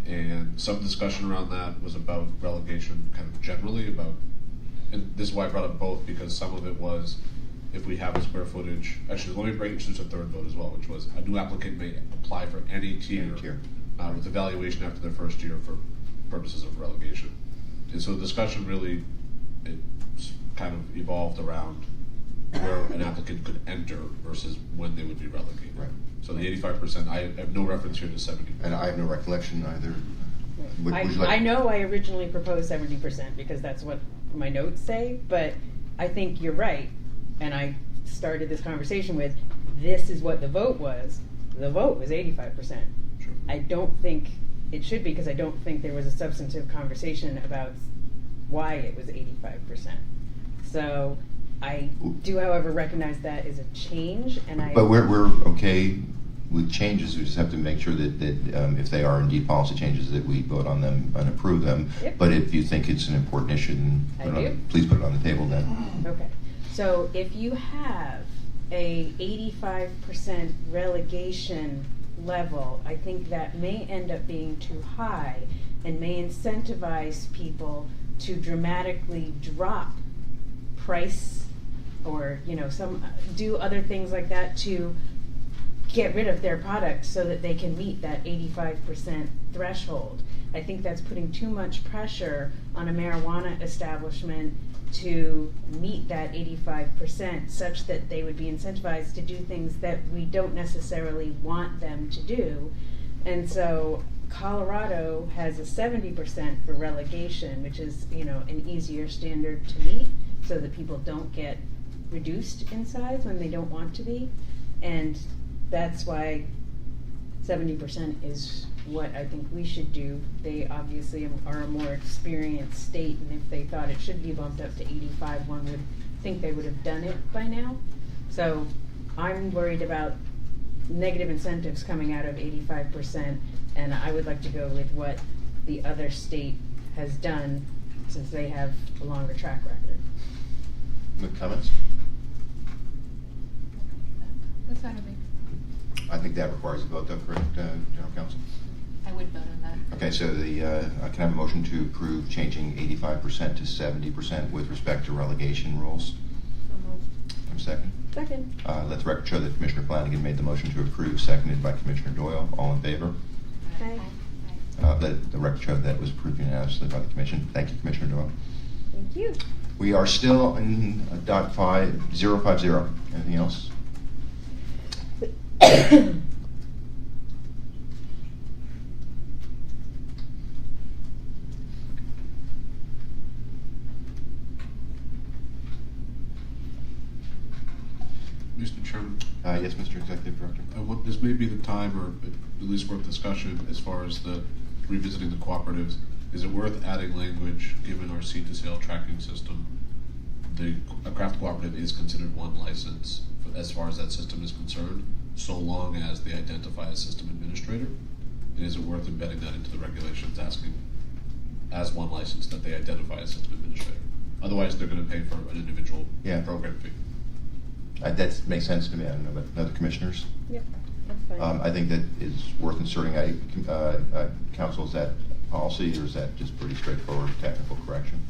And some discussion around that was about relegation kind of generally about, and this is why I brought up both, because some of it was if we have a square footage, actually let me bring it to a third vote as well, which was a new applicant may apply for any tier, with evaluation after their first year for purposes of relegation. And so the discussion really, it's kind of evolved around where an applicant could enter versus when they would be relegated. Right. So the 85%, I have no reference here to 70%. And I have no recollection either. Would you like- I know I originally proposed 70% because that's what my notes say, but I think you're right. And I started this conversation with, this is what the vote was. The vote was 85%. Sure. I don't think it should be, because I don't think there was a substantive conversation about why it was 85%. So I do, however, recognize that is a change, and I. But we're okay with changes. We just have to make sure that if they are indeed policy changes, that we vote on them and approve them. Yep. But if you think it's an important issue, then please put it on the table then. Okay. So if you have a 85% relegation level, I think that may end up being too high and may incentivize people to dramatically drop price or, do other things like that to get rid of their product so that they can meet that 85% threshold. I think that's putting too much pressure on a marijuana establishment to meet that 85% such that they would be incentivized to do things that we don't necessarily want them to do. And so Colorado has a 70% for relegation, which is, an easier standard to meet so that people don't get reduced in size when they don't want to be. And that's why 70% is what I think we should do. They obviously are a more experienced state, and if they thought it should be bumped up to 85, one would think they would have done it by now. So I'm worried about negative incentives coming out of 85%, and I would like to go with what the other state has done since they have a longer track record. Any comments? That's fine with me. I think that requires a vote, though, correct, General Counsel? I would vote on that. Okay, so I can have a motion to approve changing 85% to 70% with respect to relegation rules. So moved. Have a second? Second. Let the record show that Commissioner Flanagan made the motion to approve, seconded by Commissioner Doyle. All in favor? Aye. Let the record show that was approved unanimously by the Commission. Thank you, Commissioner Doyle. Thank you. We are still in .5050. Anything else? Mr. Chairman, Yes, Mr. Executive Director. this may be the time, or at least worth discussion, as far as the revisiting the cooperatives. Is it worth adding language, given our seed to sale tracking system? A craft cooperative is considered one license as far as that system is concerned, so long as they identify a system administrator. And is it worth embedding that into the regulations, asking as one license that they identify a system administrator? Otherwise, they're going to pay for an individual program fee. That makes sense to me. I don't know about other commissioners. Yep, that's fine. I think that is worth inserting. Council, is that policy, or is that just pretty straightforward technical correction?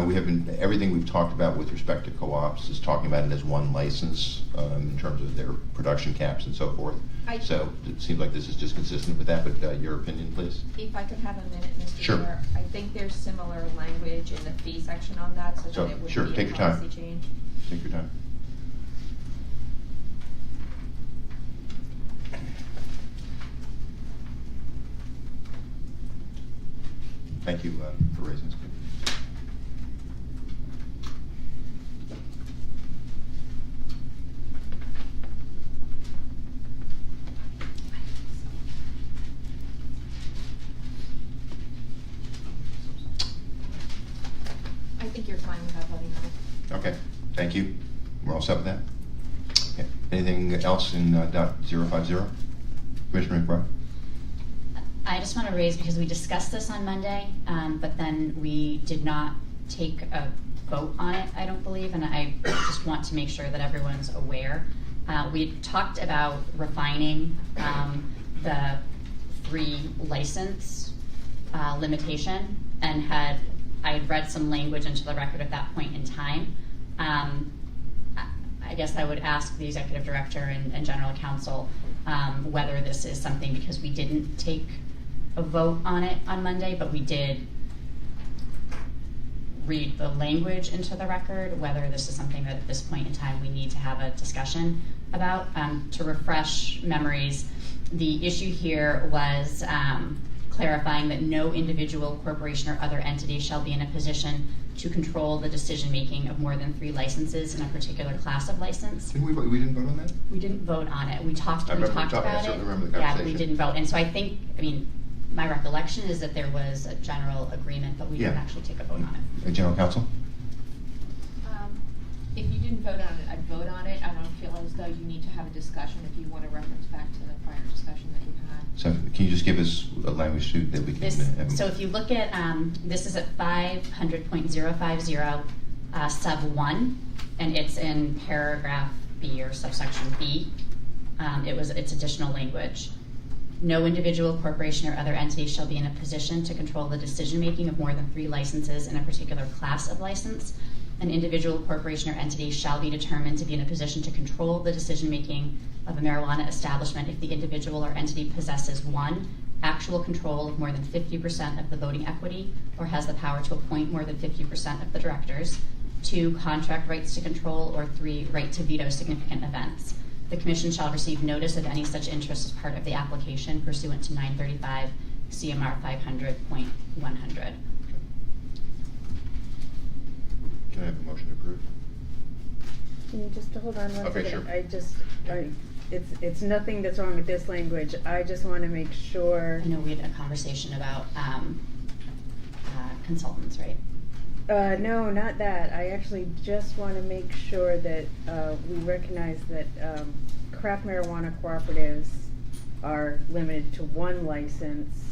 We have been, everything we've talked about with respect to co-ops is talking about it as one license in terms of their production caps and so forth. So it seems like this is just consistent with that, but your opinion, please? If I could have a minute, Mr. Sure. Chair. I think there's similar language in the fee section on that, so that it would sure, be take a your time. policy change. Take your time. Thank you for raising this. I think you're fine let me know. Okay, thank you. We're all set with that? Okay. Anything else in .050? Commissioner McBride? I just want to raise, because we discussed this on Monday, but then we did not take a vote on it, I don't believe, and I just want to make sure that everyone's aware. We talked about refining the 3 license limitation, and I had read some language into the record at that point in time. I guess I would ask the executive director and general counsel whether this is something, because we didn't take a vote on it on Monday, but we did read the language into the record, whether this is something that at this point in time we need to have a discussion about. To refresh memories, the issue here was clarifying that no individual, corporation, or other entity shall be in a position to control the decision-making of more than 3 licenses in a particular class of license. We didn't vote on that? We didn't vote on it. We talked I remember about talking, I it. certainly remember the Yeah, conversation. we didn't vote. And so I think, my recollection is that there was a general agreement, but we didn't Yeah. actually take a vote on it. General counsel? If you didn't vote on it, I'd vote on it. I don't feel as though you need to have a discussion if you want to reference back to the prior discussion that you had. So can you just give us a language suit that we can... So if you look at, this is at 500.050 sub 1, and it's in paragraph B or subsection B. It's additional language. No individual, corporation, or other entity shall be in a position to control the decision-making of more than 3 licenses in a particular class of license. An individual, corporation, or entity shall be determined to be in a position to control the decision-making of a marijuana establishment if the individual or entity possesses 1, actual control of more than 50% of the voting equity or has the power to appoint more than 50% of the directors, 2, contract rights to control, or 3, right to veto significant events. The Commission shall receive notice of any such interest as part of the application pursuant to 935 CMR 500.100. Can I have a motion to approve? Can you just hold on one Okay, second? sure. It's nothing that's wrong with this language. I just want to make sure. I know we had a conversation about consultants, right? No, not that. I actually just want to make sure that we recognize that craft marijuana cooperatives are limited to 1 license.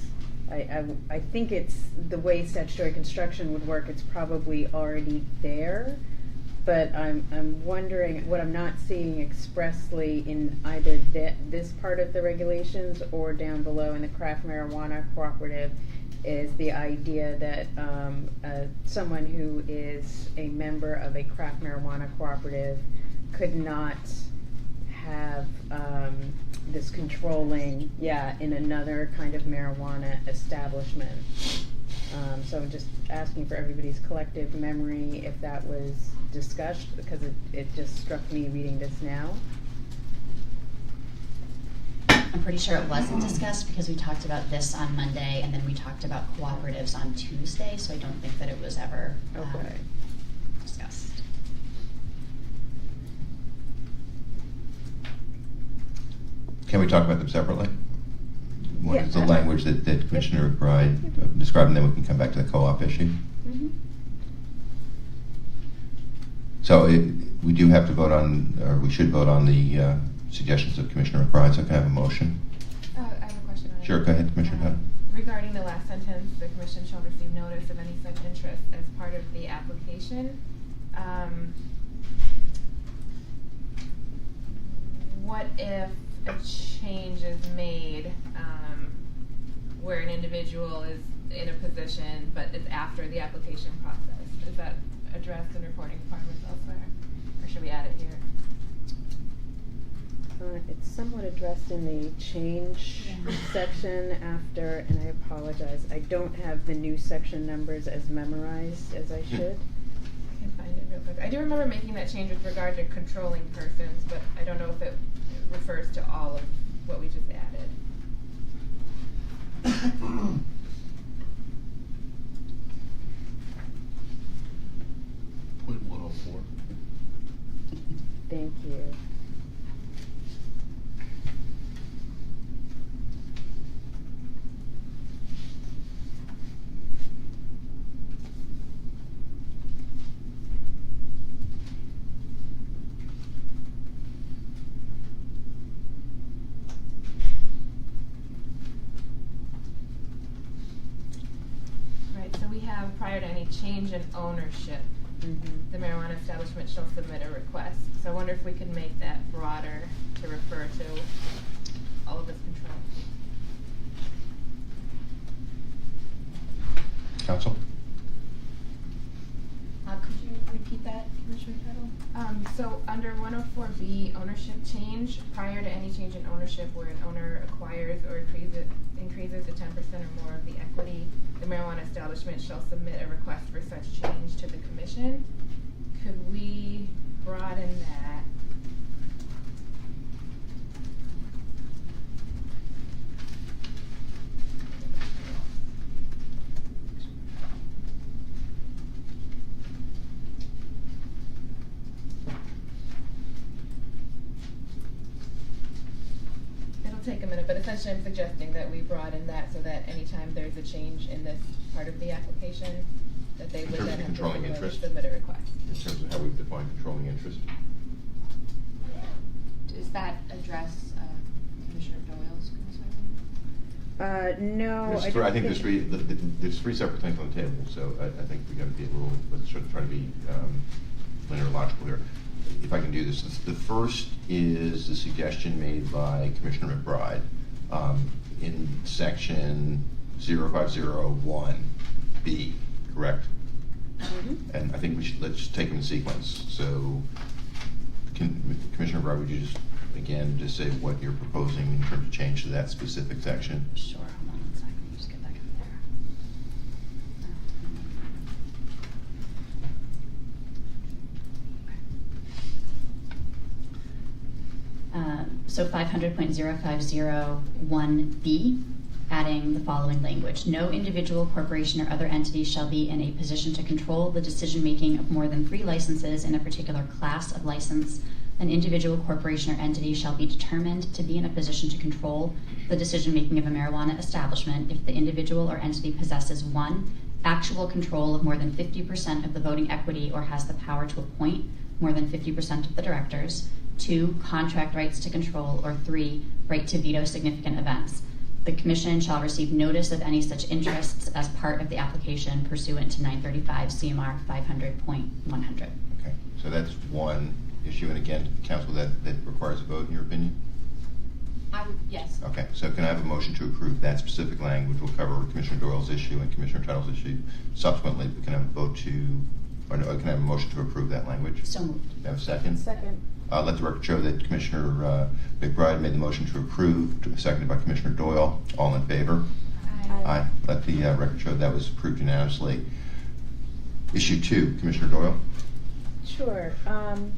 I think it's the way statutory construction would work. It's probably already there, but I'm wondering what I'm not seeing expressly in either this part of the regulations or down below in the craft marijuana cooperative is the idea that someone who is a member of a craft marijuana cooperative could not have this controlling, in another kind of marijuana establishment. So I'm just asking for everybody's collective memory if that was discussed, because it just struck me reading this now. I'm pretty sure it wasn't discussed because we talked about this on Monday and then we talked about cooperatives on Tuesday, so I don't think that it was ever discussed. Can we talk about them separately? What Yeah. is the language that Commissioner McBride described, and then we can come back to the co-op issue? Mm-hmm. So we do have to vote on, or we should vote on the suggestions of Commissioner McBride, so can I have a motion? I have a question on it. Sure, go ahead, Commissioner Dunn. Regarding the last sentence, the Commission shall receive notice of any such interest as part of the application. What if a change is made where an individual is in a position, but it's after the application process? Is that addressed in reporting requirements elsewhere, or should we add it here? It's somewhat addressed in the change section after, and I apologize, I don't have the new section numbers as memorized as I should. I can find it real quick. I do remember making that change with regard to controlling persons, but I don't know if it refers to all of what we just added. Point 104. Thank you. prior to any change in ownership, the marijuana establishment shall submit a request. So I wonder if we could make that broader to refer to all of this control. Council? Could you repeat that, Commissioner Tuttle? So under 104B, ownership change, prior to any change in ownership where an owner acquires or increases to 10% or more of the equity, the marijuana establishment shall submit a request for such change to the commission. Could we broaden that? Take a minute, but essentially I'm suggesting that we broaden that so that anytime there's a change in this part of the application, that they would terms then of have controlling to interest? submit a request. In terms of how we've defined controlling interest? Does that address Commissioner Doyle's concern? No, I think there's three separate things on the table, so I think we got to be a little, let's try to be linear logical here. If I can do this, the first is the suggestion made by Commissioner McBride in section 0501B, correct? And I think let's take them in sequence. So, Commissioner McBride, would you just say what you're proposing in terms of change to that specific section? Sure, hold on one second, let me just get back up there. So 500.0501B, adding the following language. No individual, corporation, or other entity shall be in a position to control the decision-making of more than 3 licenses in a particular class of license. An individual, corporation, or entity shall be determined to be in a position to control the decision-making of a marijuana establishment if the individual or entity possesses 1, actual control of more than 50% of the voting equity or has the power to appoint more than 50% of the directors, 2, contract rights to control, or 3, right to veto significant events. The Commission shall receive notice of any such interests as part of the application pursuant to 935 CMR 500.100. Okay, so that's one issue, and again, Council, that requires a vote in your opinion? Yes. Okay, so can I have a motion to approve that specific language? We'll cover Commissioner Doyle's issue and Commissioner Tuttle's issue. Subsequently, we can have a vote can I have a motion to approve that language? So moved. Can I have a second? Second. Let the record show that Commissioner McBride made the motion to approve, seconded by Commissioner Doyle. All in favor? Aye. Let the record show that was approved unanimously. Issue 2, Commissioner Doyle. Sure. And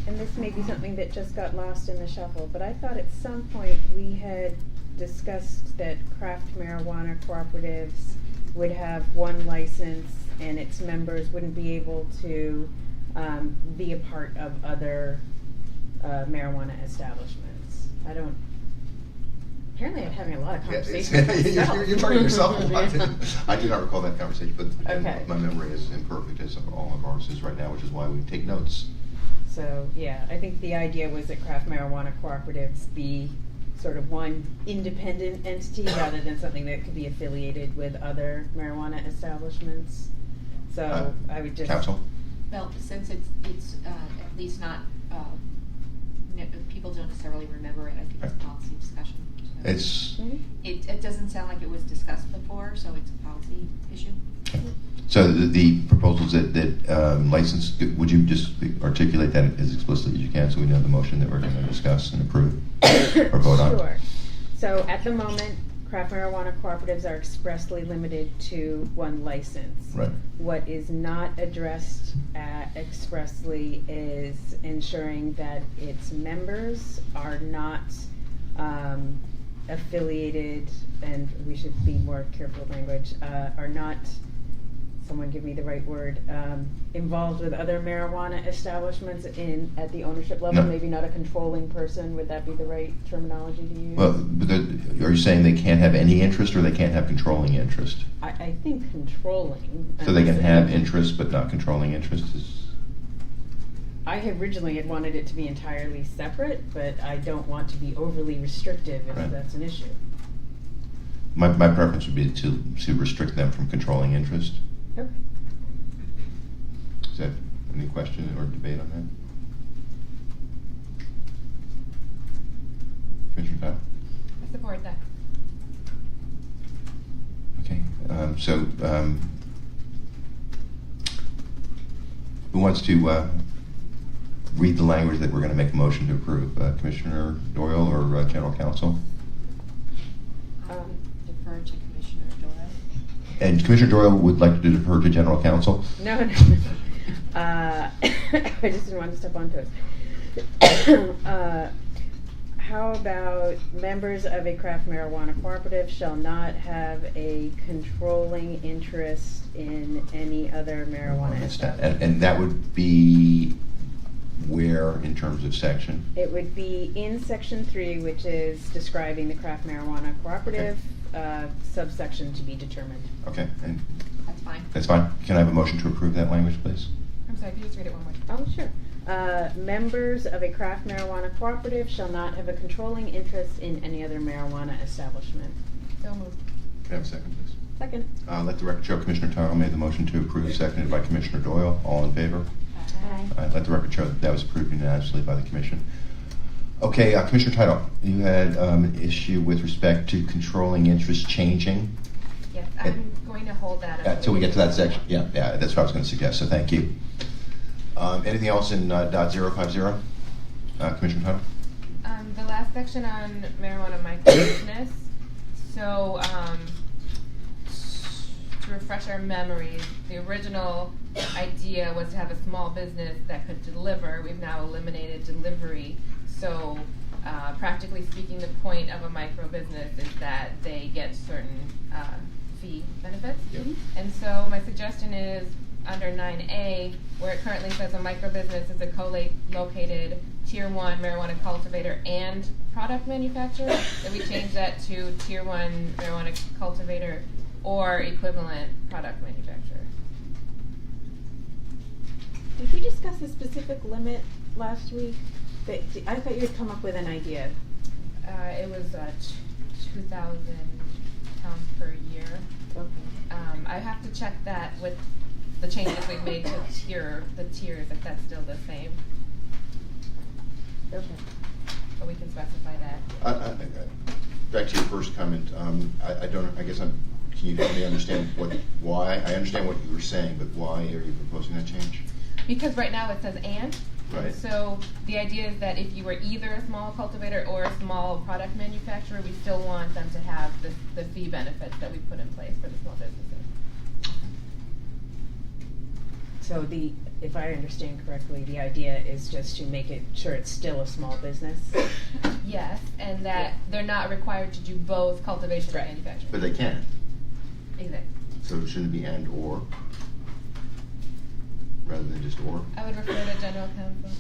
this may be something that just got lost in the shuffle, but I thought at some point we had discussed that craft marijuana cooperatives would have 1 license and its members wouldn't be able to be a part of other marijuana establishments. Apparently I'm having a lot of conversations with myself. You're talking to yourself a lot. I do not recall that conversation, but Okay. My memory is imperfect as all of ours is right now, which is why we take notes. So, yeah, I think the idea was that craft marijuana cooperatives be sort of one independent entity rather than something that could be affiliated with other marijuana establishments. So I would just... Council? Well, since it's at least not, people don't necessarily remember it, I think it's a policy discussion. So It's... It doesn't sound like it was discussed before, so it's a policy issue. So the proposals that license, would you just articulate that as explicitly as you can so we know the motion that we're going to discuss and approve or vote on? Sure. So at the moment, craft marijuana cooperatives are expressly limited to 1 license. Right. What is not addressed expressly is ensuring that its members are not affiliated, and we should be more careful with language, are not, someone give me the right word, involved with other marijuana establishments at the ownership level, No. maybe not a controlling person, would that be the right terminology to use? Well, but are you saying they can't have any interest or they can't have controlling interest? I think controlling. So they can have interest but not controlling interest is... I originally had wanted it to be entirely separate, but I don't want to be overly restrictive if Right. that's an issue. My preference would be to restrict them from controlling interest. Okay. Any question or debate on that? Commissioner Powell? I support that. Okay, who wants to read the language that we're going to make a motion to approve? Commissioner Doyle or General Counsel? Defer to Commissioner Doyle. And Commissioner Doyle would like to defer to General Counsel? No. I just didn't want to step onto it. How about members of a craft marijuana cooperative shall not have a controlling interest in any other marijuana establishment? And that would be where in terms of section? It would be in section 3, which is describing the craft marijuana cooperative, subsection to be determined. Okay, and That's fine. that's fine. Can I have a motion to approve that language, please? I'm sorry, can you just read it one more time? Oh, sure. Members of a craft marijuana cooperative shall not have a controlling interest in any other marijuana establishment. So moved. Can I have a second, please? Second. Let the record show Commissioner Tyrrell made the motion to approve, seconded by Commissioner Doyle. All in favor? Aye. Let the record show that was approved unanimously by the Commission. Okay, Commissioner Tyrrell, you had an issue with respect to controlling interest changing. Yes, I'm going to hold that Until we get to that section. Yeah, that's what I was going to suggest, so thank you. Anything else in .050? Commissioner Tyrrell? The last section on marijuana micro business. So, to refresh our memories, the original idea was to have a small business that could deliver. We've now eliminated delivery. So, practically speaking, the point of a micro business is that they get certain fee benefits. Yep. And so my suggestion is under 9A, where it currently says a micro business is a co-located Tier 1 marijuana cultivator and product manufacturer, that we change that to Tier 1 marijuana cultivator or equivalent product manufacturer. Did we discuss a specific limit last week? I thought you had come up with an idea. It was 2,000 pounds per year. Okay. I have to check that with the changes we've made to the tiers, if that's still the same. Okay. But we can specify that. Back to your first comment, can you help me understand why? I understand what you were saying, but why are you proposing that change? Because right now it says and. Right. So the idea is that if you were either a small cultivator or a small product manufacturer, we still want them to have the fee benefits that we put in place for the small businesses. So if I understand correctly, the idea is just to make it sure it's still a small business. Yes, and that they're not required to do both cultivation and manufacturing. But they can, Exactly. so shouldn't it be and or? Rather than just or? I would refer to general counsel.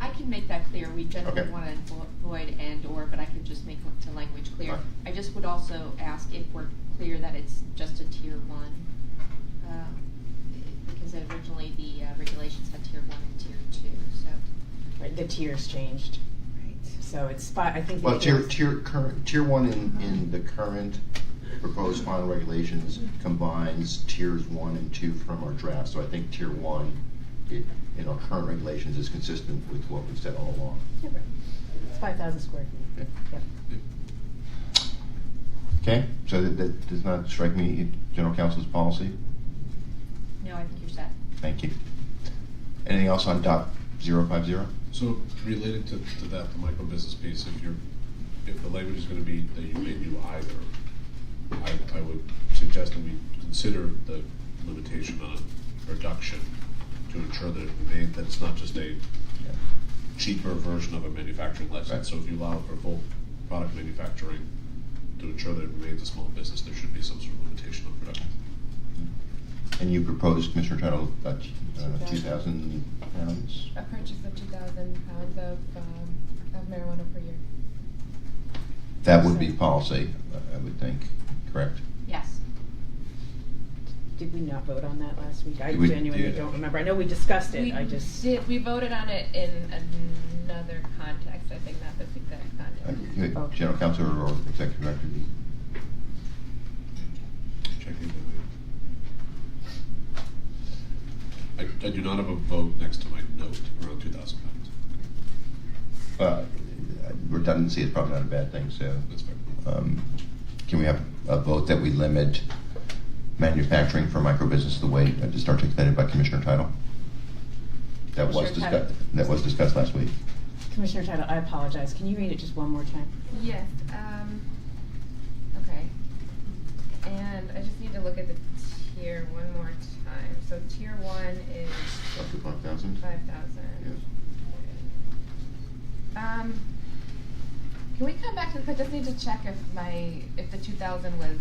I can make that clear. We generally Okay. want to avoid and or, but I can just make the language clear. Fine. I just would also ask if we're clear that it's just a Tier 1, because originally the regulations had Tier 1 and Tier 2, so. Right, the tiers changed. Right. So it's I think the Well, tiers. tier 1 in the current proposed final regulations combines tiers 1 and 2 from our draft. So I think tier 1 in our current regulations is consistent with what we've said all along. Yeah, right. It's 5,000 square feet. Okay. Yep. Okay, so that does not strike me General Counsel's policy. No, I think you're set. Thank you. Anything else on .050? So related to that, the micro business piece, if the language is going to be that you may do either, I would suggest that we consider the limitation on production to ensure that it's not just a cheaper version of a manufacturing license. Right. So if you allow for full product manufacturing, to ensure that it remains a small business, there should be some sort of limitation on production. And you proposed, Commissioner Tuttle, 2,000 pounds? A purchase of 2,000 pounds of marijuana per year. That would be policy, I would think, correct? Yes. Did we not vote on that last week? I We genuinely did. don't remember. I know we discussed it. We voted on it in another context, I think, not this exact context. Okay. General Counsel or Executive Director? Checking I do not have a vote next to my note around 2,000 pounds. Redundancy is probably not a bad thing, so That's fair. can we have a vote that we limit manufacturing for microbusiness the way just articulated by Commissioner Title? That was Commissioner Title. that was discussed last week. Commissioner Title, I apologize. Can you read it just one more time? Yes, okay. And I just need to look at the tier one more time. So tier 1 is Up to 5,000? 5,000. Yes. Can we come back to, I just need to check if the 2,000 was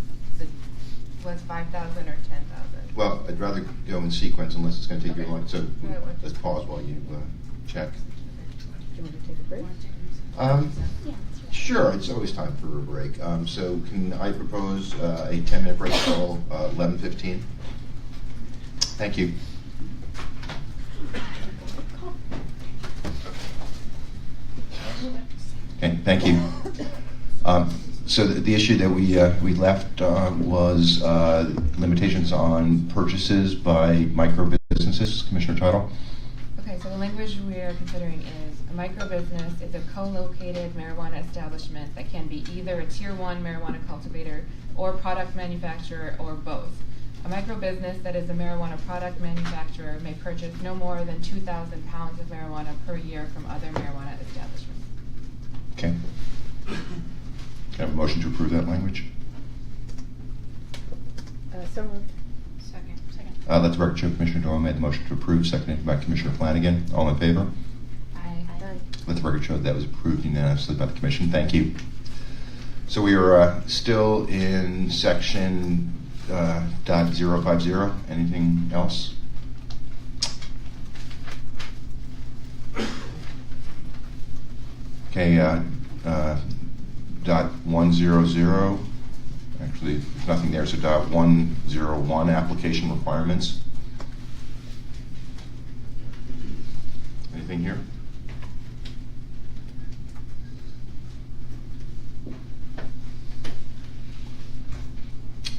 5,000 or 10,000. Well, I'd rather go in sequence unless it's going to take you Okay. long. So Yeah, what- let's pause while you check. Do you want to take a break? Yeah. Sure, it's always time for a break. So can I propose a 10-minute break until 11:15? Thank you. Okay, thank you. So the issue that we left was limitations on purchases by micro businesses. Commissioner Tuttle? Okay, so the language we are considering is a microbusiness is a co-located marijuana establishment that can be either a tier 1 marijuana cultivator or product manufacturer or both. A microbusiness that is a marijuana product manufacturer may purchase no more than 2,000 pounds of marijuana per year from other marijuana establishments. Okay. Can I have a motion to approve that language? So moved. Second. Let the record show Commissioner Doyle made the motion to approve, seconded by Commissioner Flanagan. All in favor? Aye. Let the record show that was approved unanimously by the Commission. Thank you. So we are still in section .050. Anything else? Okay, .100. Actually, there's nothing there, so .101, application requirements. Anything here?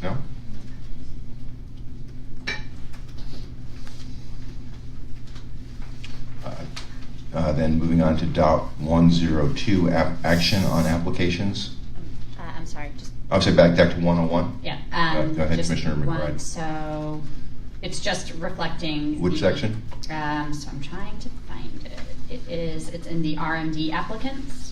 No? Then moving on to .102, action on applications. I'm sorry, just, I'll say back to 101. yeah. Go ahead, just Commissioner McBride. one. So it's just reflecting. Which the- section? So I'm trying to find it. It's in the RMD applicants.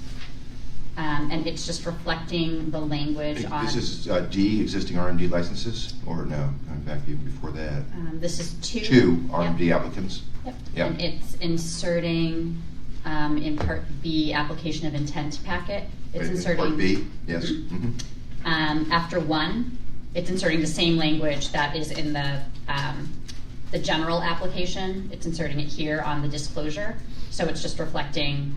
And it's just reflecting the language on. This is D, existing RMD licenses, or no? Going back even before that. This is two. Two Yep. RMD applicants. Yep. Yep. And it's inserting, in Part B, application of intent packet. It's Wait, inserting. Part B, yes. Mhm. After 1, it's inserting the same language that is in the general application. It's inserting it here on the disclosure. So it's just reflecting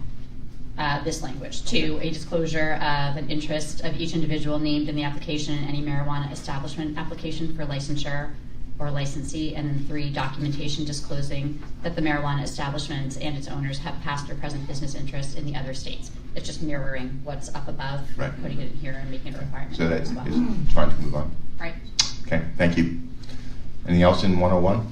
this language. 2, a disclosure of an interest of each individual named in the application in any marijuana establishment application for licensure or licensee. And then 3, documentation disclosing that the marijuana establishments and its owners have past or present business interests in the other states. It's just mirroring what's up above, Right. putting it in here and making it a requirement. So that's as well. it's fine to move on. Right. Okay, thank you. Anything else in 101?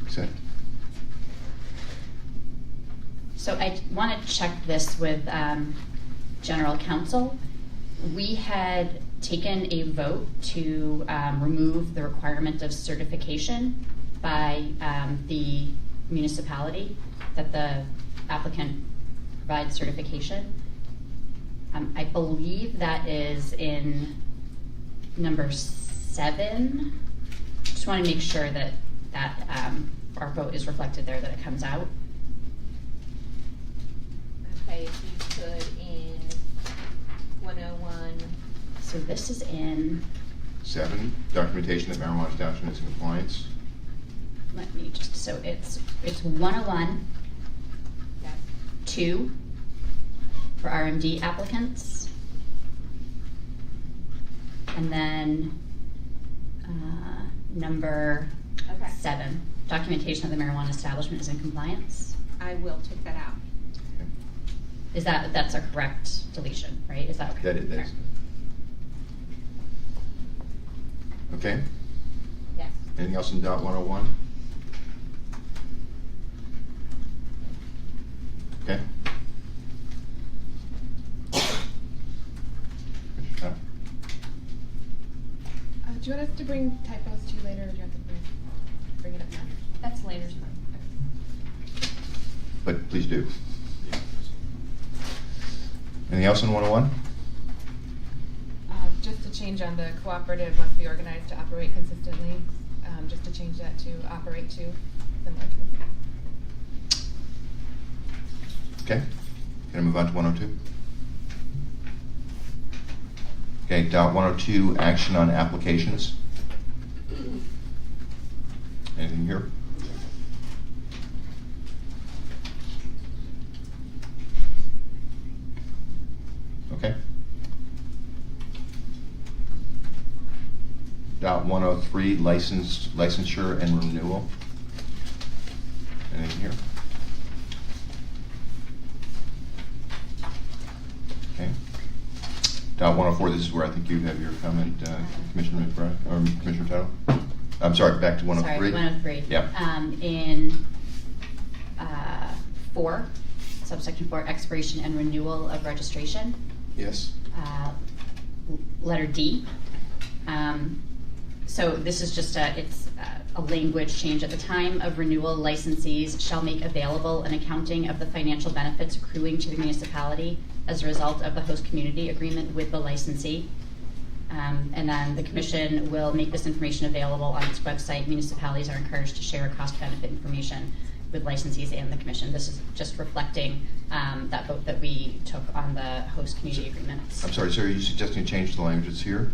Set. So I want to check this with General Counsel. We had taken a vote to remove the requirement of certification by the municipality that the applicant provide certification. I believe that is in number 7. Just want to make sure that our vote is reflected there, that it comes out. Okay, if you could in 101. So this is in, 7, documentation that marijuana establishment is in compliance. let me just, so it's 101, Yes. 2 for RMD applicants. And then number Okay. 7, documentation of the marijuana establishment is in compliance. I will take that out. that's a correct deletion, right? Is that okay? That is. Okay. Yes. Anything else in dot 101? Okay. Do you want us to bring typos to you later, or do you want to bring it up now? That's later's fine. But please do. Anything else in 101? Just to change on the cooperative must be organized to operate consistently, just to change that to operate to, similar to. Okay. Can I move on to 102? Okay, dot 102, action on applications. Anything here? Okay. Dot 103, licensure and renewal. Anything here? Okay. Dot 104, this is where I think you have your comment, Commissioner McBride, or Commissioner Tuttle. I'm sorry, back to 103. Sorry, 103. Yep. In 4, subsection 4, expiration and renewal of registration. Yes. Letter D. So this is just a language change. At the time of renewal, licensees shall make available an accounting of the financial benefits accruing to the municipality as a result of the host community agreement with the licensee. And then the commission will make this information available on its website. Municipalities are encouraged to share cost benefit information with licensees and the commission. This is just reflecting that vote that we took on the host community agreements. I'm sorry, sir, are you suggesting a change to the language that's here?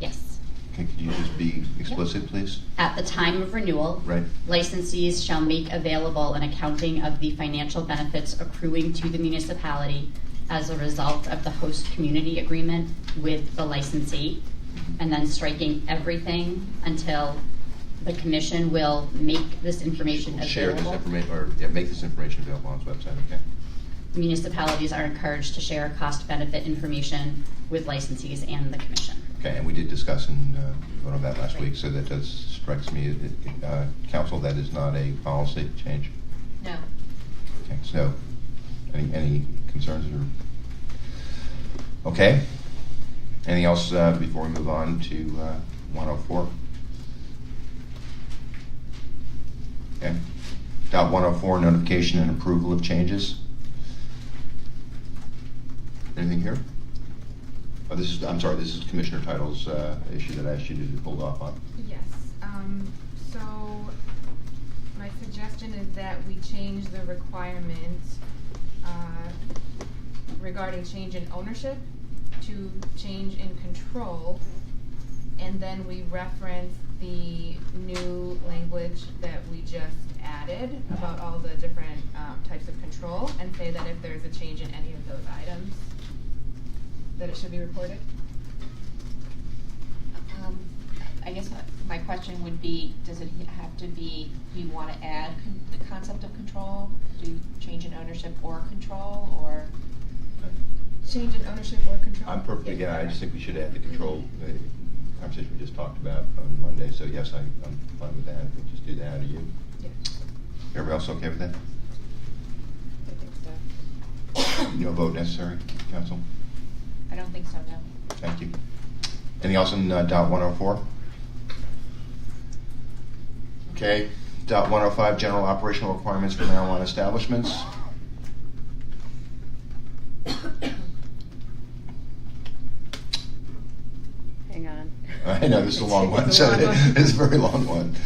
Yes. Okay, could you just be explicit, please? At the time of renewal, Right. licensees shall make available an accounting of the financial benefits accruing to the municipality as a result of the host community agreement with the licensee, and then striking everything until the commission will make this information Share this available. information, or make this information available on its website, okay? Municipalities are encouraged to share cost benefit information with licensees and the commission. Okay, and we did discuss and vote on that last week, so that does strikes me, council, that is not a policy change. No. Okay, so, any concerns or? Okay. Anything else before we move on to 104? Okay. Dot 104, notification and approval of changes. Anything here? Oh, this is, I'm sorry, this is Commissioner Title's issue that I asked you to hold off on. Yes, so my suggestion is that we change the requirement regarding change in ownership to change in control, and then we reference the new language that we just added about all the different types of control, and say that if there's a change in any of those items, that it should be reported. I guess my question would be, does it have to be, do you want to add the concept of control? Do change in ownership or control, or? Change in ownership or control? I'm perfectly, yeah, I just think we should add the control, conversation we just talked about on Monday, so yes, I'm fine with that. We'll just do that. Are you? Yeah. Everybody else okay with that? I think so. No vote necessary, council? I don't think so, no. Thank you. Anything else in dot 104? Okay, dot 105, general operational requirements for marijuana establishments. Hang on. I know, this is a long one, It's a so long one. it's a very long one.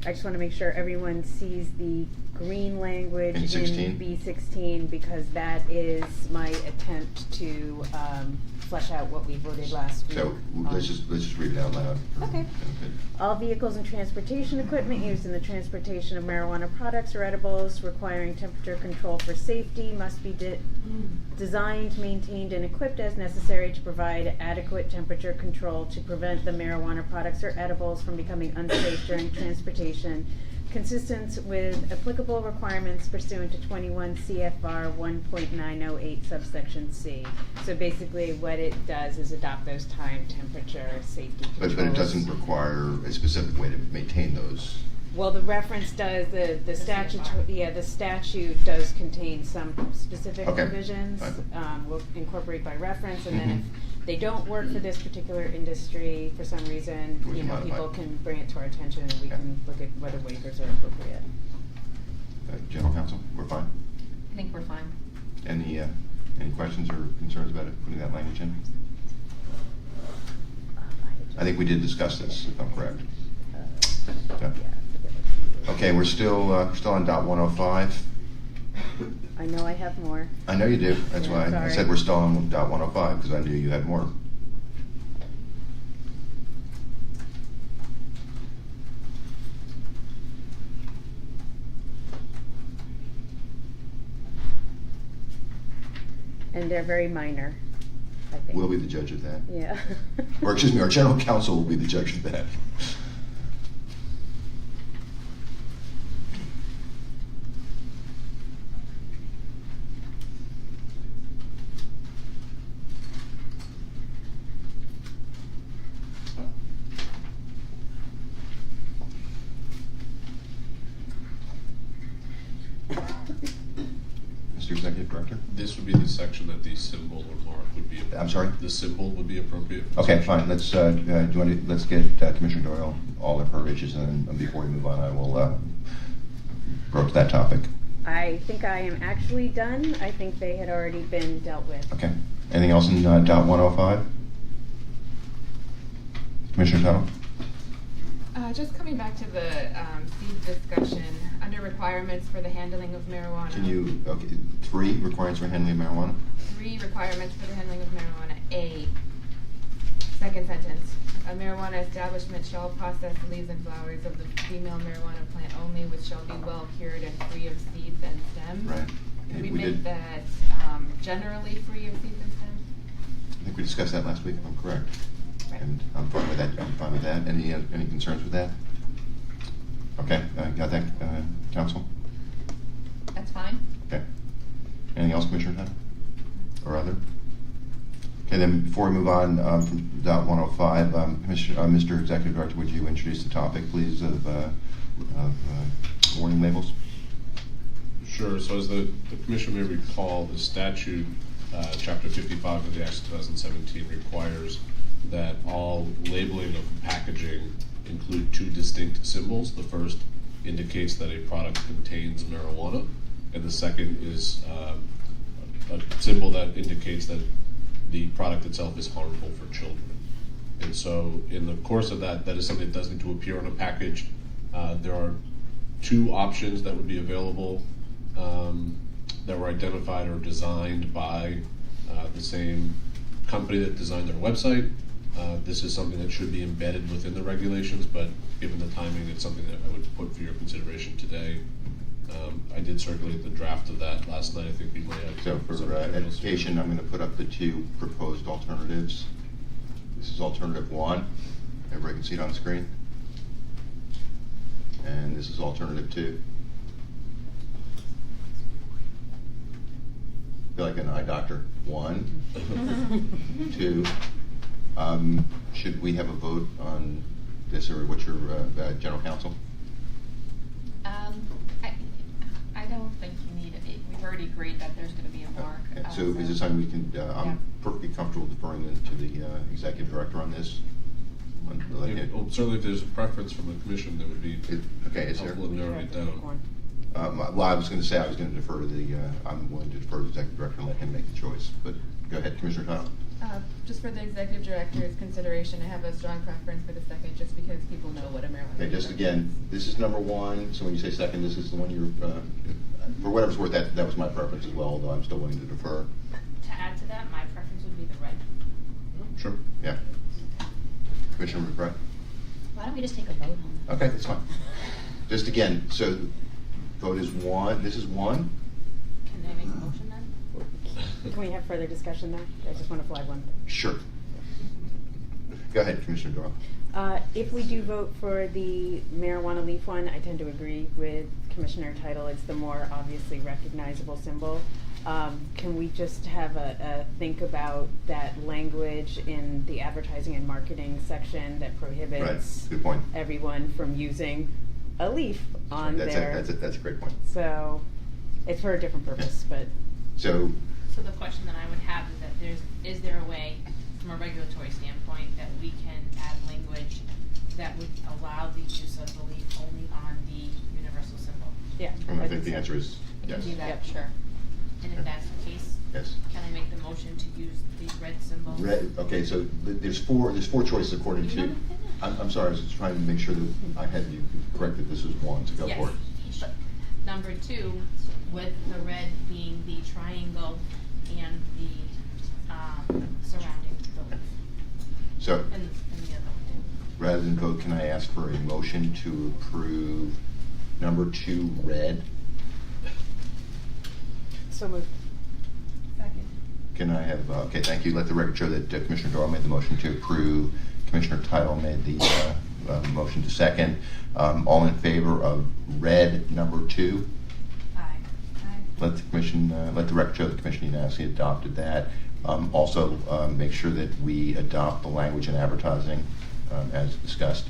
I just want to make sure everyone sees the green language In 16? in B16, because that is my attempt to flesh out what we voted last week. So let's just read it out loud. for Okay. benefit. All vehicles and transportation equipment used in the transportation of marijuana products or edibles requiring temperature control for safety must be designed, maintained, and equipped as necessary to provide adequate temperature control to prevent the marijuana products or edibles from becoming unsafe during transportation, consistent with applicable requirements pursuant to 21 CFR 1.908 subsection C. So basically what it does is adopt those time, temperature, safety controls. But it doesn't require a specific way to maintain those. Well, the reference does, the statute, the statute does contain some specific Okay, provisions. fine. We'll incorporate by reference, and then Mhm. if they don't work for this particular industry for some reason, We can modify. people can bring it to our attention and we Okay. can look at whether waivers are appropriate. General Counsel, we're fine. I think we're fine. Any questions or concerns about it, putting that language in? I think we did discuss this, if I'm correct. Okay. Okay, we're still on dot 105. I know I have more. I know you do. That's Yeah, why I sorry. said we're still on dot 105, because I knew you had more. And they're very minor, I think. We'll be the judge of that. Yeah. Or excuse me, our general counsel will be the judge of that. Mr. Executive Director? This would be the section that the symbol or mark would be. I'm sorry? The symbol would be appropriate. Okay, fine. Let's let's get Commissioner Doyle all of her riches, and then before we move on, I will broach that topic. I think I am actually done. I think they had already been dealt with. Okay. Anything else in dot 105? Commissioner Tuttle? Just coming back to the seed discussion, under requirements for the handling of marijuana. Can you, okay, 3 requirements for handling of marijuana? 3 requirements for the handling of marijuana. A, second sentence, a marijuana establishment shall process the leaves and flowers of the female marijuana plant only, which shall be well cured and free of seeds and stems. Right. Can we We make did. that generally free of seeds and stems? I think we discussed that last week, if I'm correct. Right. And I'm fine with that. I'm fine with that. Any concerns with that? Okay, got that, Counsel? That's fine. Okay. Anything else, Commissioner Tuttle? Or other? Okay, then before we move on from dot 105, Mr. Executive Director, would you introduce the topic, please, of warning labels? Sure. So as the Commission may recall, the statute, Chapter 55 of the Act of 2017 requires that all labeling of packaging include 2 distinct symbols. The first indicates that a product contains marijuana, and the second is a symbol that indicates that the product itself is harmful for children. And so in the course of that is something that does need to appear on a package. There are 2 options that would be available that were identified or designed by the same company that designed their website. This is something that should be embedded within the regulations, but given the timing, it's something that I would put for your consideration today. I did circulate the draft of that last night. I think we might have So for some materials. education, I'm going to put up the 2 proposed alternatives. This is alternative 1. Everybody can see it on the screen. And this is alternative 2. Feel like an eye doctor. 1, 2. Should we have a vote on this, or what's your general counsel? I don't think you need it. We've already agreed that there's going to be a mark. Okay, so is this something we can, I'm perfectly comfortable deferring it to the executive director on this? Well, certainly if there's a preference from the Commission, that would be Okay, is there? helpful in narrowing it down. Well, I was going to say I was going to defer to the, I'm willing to defer to the executive director and let him make the choice, but go ahead, Commissioner Tuttle. Just for the executive director's consideration, I have a strong preference for the second, just because people know what a marijuana. Okay, just again, this is number 1, so when you say second, this is the one you're, for whatever it's worth, that was my preference as well, although I'm still willing to defer. To add to that, my preference would be the red. Sure. Yeah. Commissioner McBride? Why don't we just take a vote on that? Okay, that's fine. Just again, so vote is 1, this is 1? Can they make a motion then? Can we have further discussion there? I just want to flag one thing. Sure. Go ahead, Commissioner Doyle. If we do vote for the marijuana leaf one, I tend to agree with Commissioner Title. It's the more obviously recognizable symbol. Can we just have a think about that language in the advertising and marketing section that prohibits Right, good point. everyone from using a leaf on That's their... a great point. So, it's for a different purpose, but... So, So the question that I would have is that is there a way, from a regulatory standpoint, that we can add language that would allow the use of the leaf only on the universal symbol? yeah. I think the answer is I can yes. do that, Yep. sure. And if that's the case, Yes. can I make the motion to use the red symbol? Red, okay, so there's four choices according to, I'm sorry, I was just trying to make sure that I had you correct that this was one, so go Yes. for it. Number 2, with the red being the triangle and the surrounding the leaf. So, And the other one. rather than vote, can I ask for a motion to approve number 2, red? So moved. Second. Can I have, okay, thank you. Let the record show that Commissioner Doyle made the motion to approve. Commissioner Title made the motion to second. All in favor of red number 2? Aye. Let the commission, let the record show the commission unanimously adopted that. Also, make sure that we adopt the language in advertising as discussed.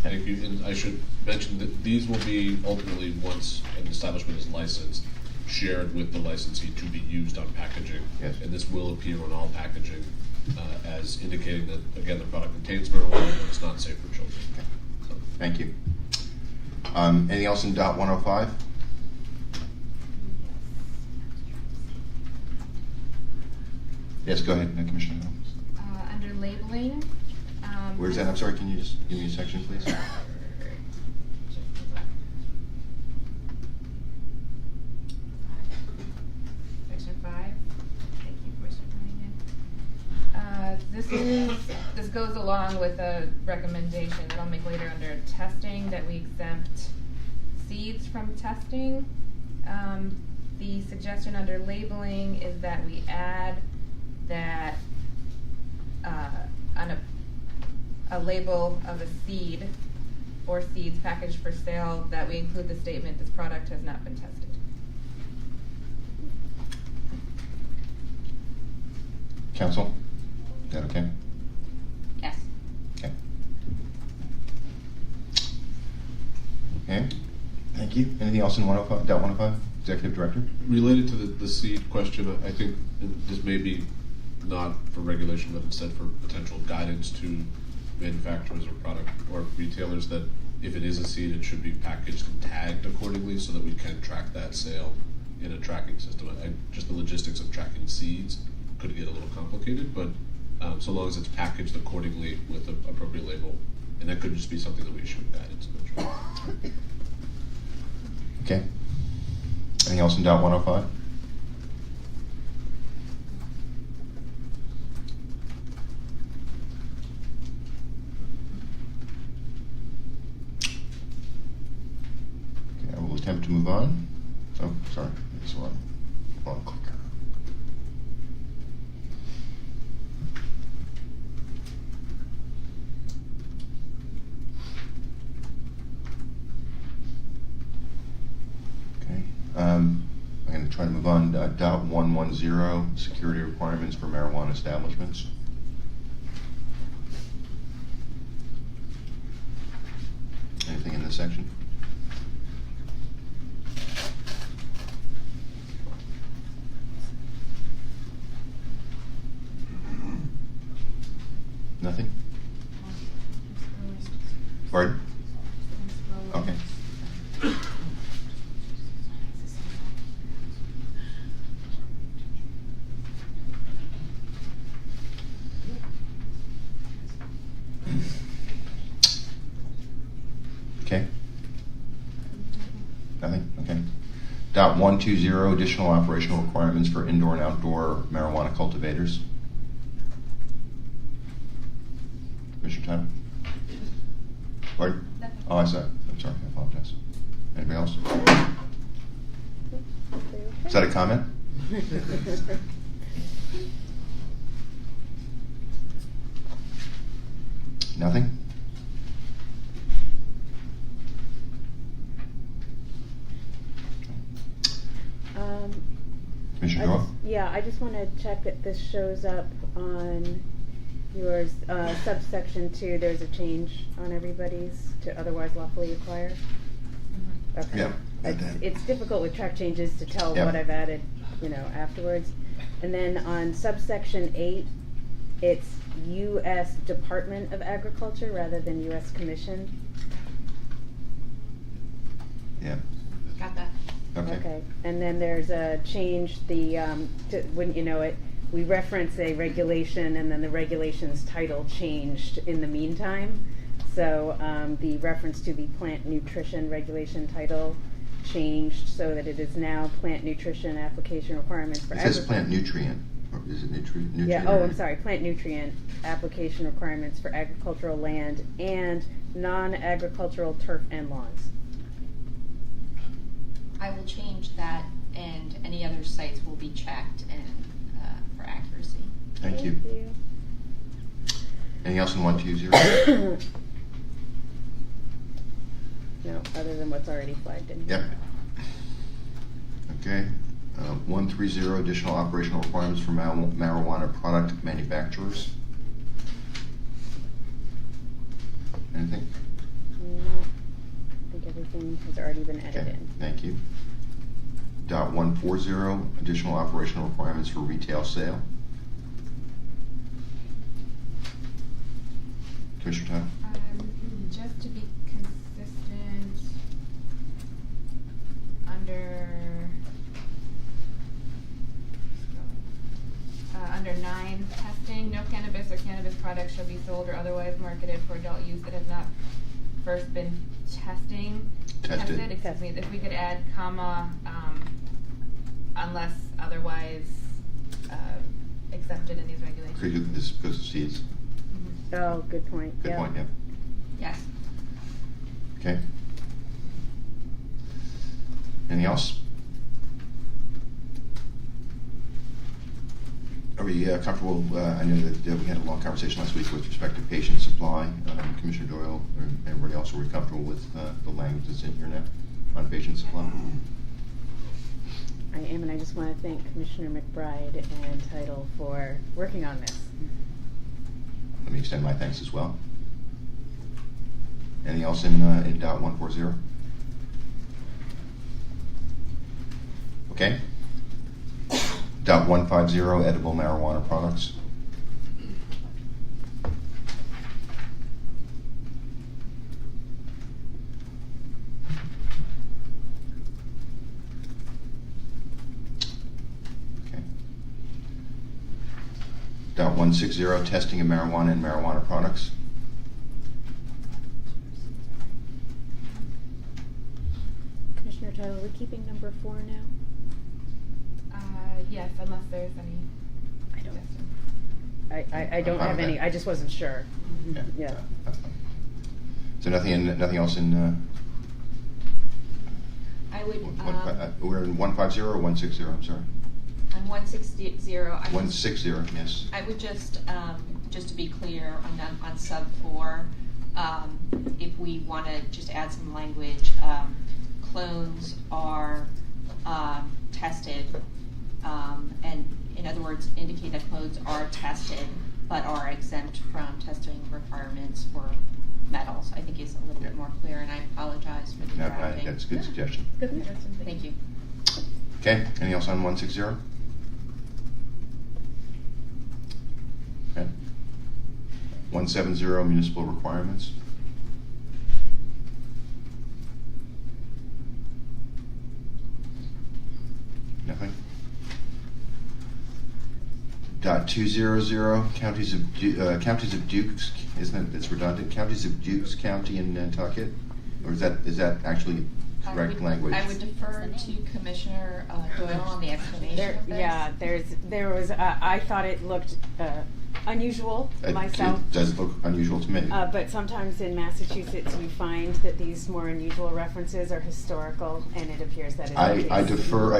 Thank you, and I should mention that these will be ultimately, once an establishment is licensed, shared with the licensee to be used on packaging. Yes. And this will appear on all packaging as indicating that, again, the product contains marijuana, but it's not safe for children. So, Thank you. Anything else in dot 105? Yes, go ahead, Commissioner. Under labeling. Where's that? I'm sorry, can you just give me a section, please? Section 5. Thank you, Commissioner Cunningham. This goes along with a recommendation that I'll make later under testing, that we exempt seeds from testing. The suggestion under labeling is that we add that on a label of a seed or seeds packaged for sale, that we include the statement, this product has not been tested. Council? Is that okay? Yes. Okay. Okay, thank you. Anything else in 105, dot 105, Executive Director? related to the seed question, I think this may be not for regulation, but instead for potential guidance to manufacturers or product or retailers, that if it is a seed, it should be packaged and tagged accordingly so that we can track that sale in a tracking system. Just the logistics of tracking seeds could get a little complicated, but so long as it's packaged accordingly with the appropriate label, and that could just be something that we issue guidance eventually. Okay. Anything else in dot 105? Okay, I will attempt to move on. Oh, sorry, it's wrong clicker. Okay, I'm going to try to move on. Dot 110, security requirements for marijuana establishments. Anything in this section? Nothing? Pardon? Okay. Okay. Nothing? Okay. Dot 120, additional operational requirements for indoor and outdoor marijuana cultivators. Commissioner Tyler? Pardon? Nothing. Oh, I said, I'm sorry, I apologize. Anybody else? Is that a comment? Nothing? Commissioner Doyle? I just want to check that this shows up on yours, subsection 2. There's a change on everybody's to otherwise lawfully acquire. Okay. Yeah. It's difficult with track changes to tell Yeah. what I've added, afterwards. And then on subsection 8, it's U.S. Department of Agriculture rather than U.S. Commission. Yeah. Got that. Okay. And then there's a change, wouldn't you know it, we reference a regulation and then the regulation's title changed in the meantime. So the reference to the plant nutrition regulation title changed so that it is now plant nutrition application requirements for It says plant nutrient, or is it nutrient? Yeah, I'm sorry, plant nutrient application requirements for agricultural land and non-agricultural turf and lawns. I will change that, and any other sites will be checked and for accuracy. Thank you. Anything else in 120? No, other than what's already flagged in here. Yep. Okay. 130, additional operational requirements for marijuana product manufacturers. Anything? No, I think everything has already been added Okay, in. thank you. Dot 140, additional operational requirements for retail sale. Commissioner Tyler? Just to be consistent, under 9, testing, no cannabis or cannabis products shall be sold or otherwise marketed for adult use that have not first been tested. Excuse me, if we could add comma, unless otherwise accepted in these regulations. Could you, this goes to seeds? Oh, good point. Good point, yeah. Yes. Okay. Anything else? Are we comfortable? I know that we had a long conversation last week with respect to patient supply. Commissioner Doyle or everybody else, are we comfortable with the language that's in here now on patient supply? I am, and I just want to thank Commissioner McBride and Title for working on this. Let me extend my thanks as well. Anything else in dot 140? Okay. Dot 150, edible marijuana products. Okay. Dot 160, testing of marijuana and marijuana products. Commissioner Title, are we keeping number 4 now? Yes, unless there's any I don't. suggestions. I don't have any. I just wasn't sure. Yeah. So nothing else in. I would, We're in 150 or 160. I'm sorry. on 160, 160. Yes. I would just to be clear on sub 4, if we want to just add some language, clones are tested, and in other words, indicate that clones are tested but are exempt from testing requirements for metals. I think is a little bit more clear, and I apologize for the drafting. That's a good suggestion. Good suggestion. Thank you. Okay. Anything else on 160? Okay. 170, municipal requirements. Nothing. Dot 200, counties of Dukes, isn't it? It's redundant. Counties of Dukes County and Nantucket, or is that actually correct language? I would defer to Commissioner Doyle on the explanation of this. There was. I thought it looked unusual myself. It does look unusual to me. But sometimes in Massachusetts, you find that these more unusual references are historical, and it appears that is the case. I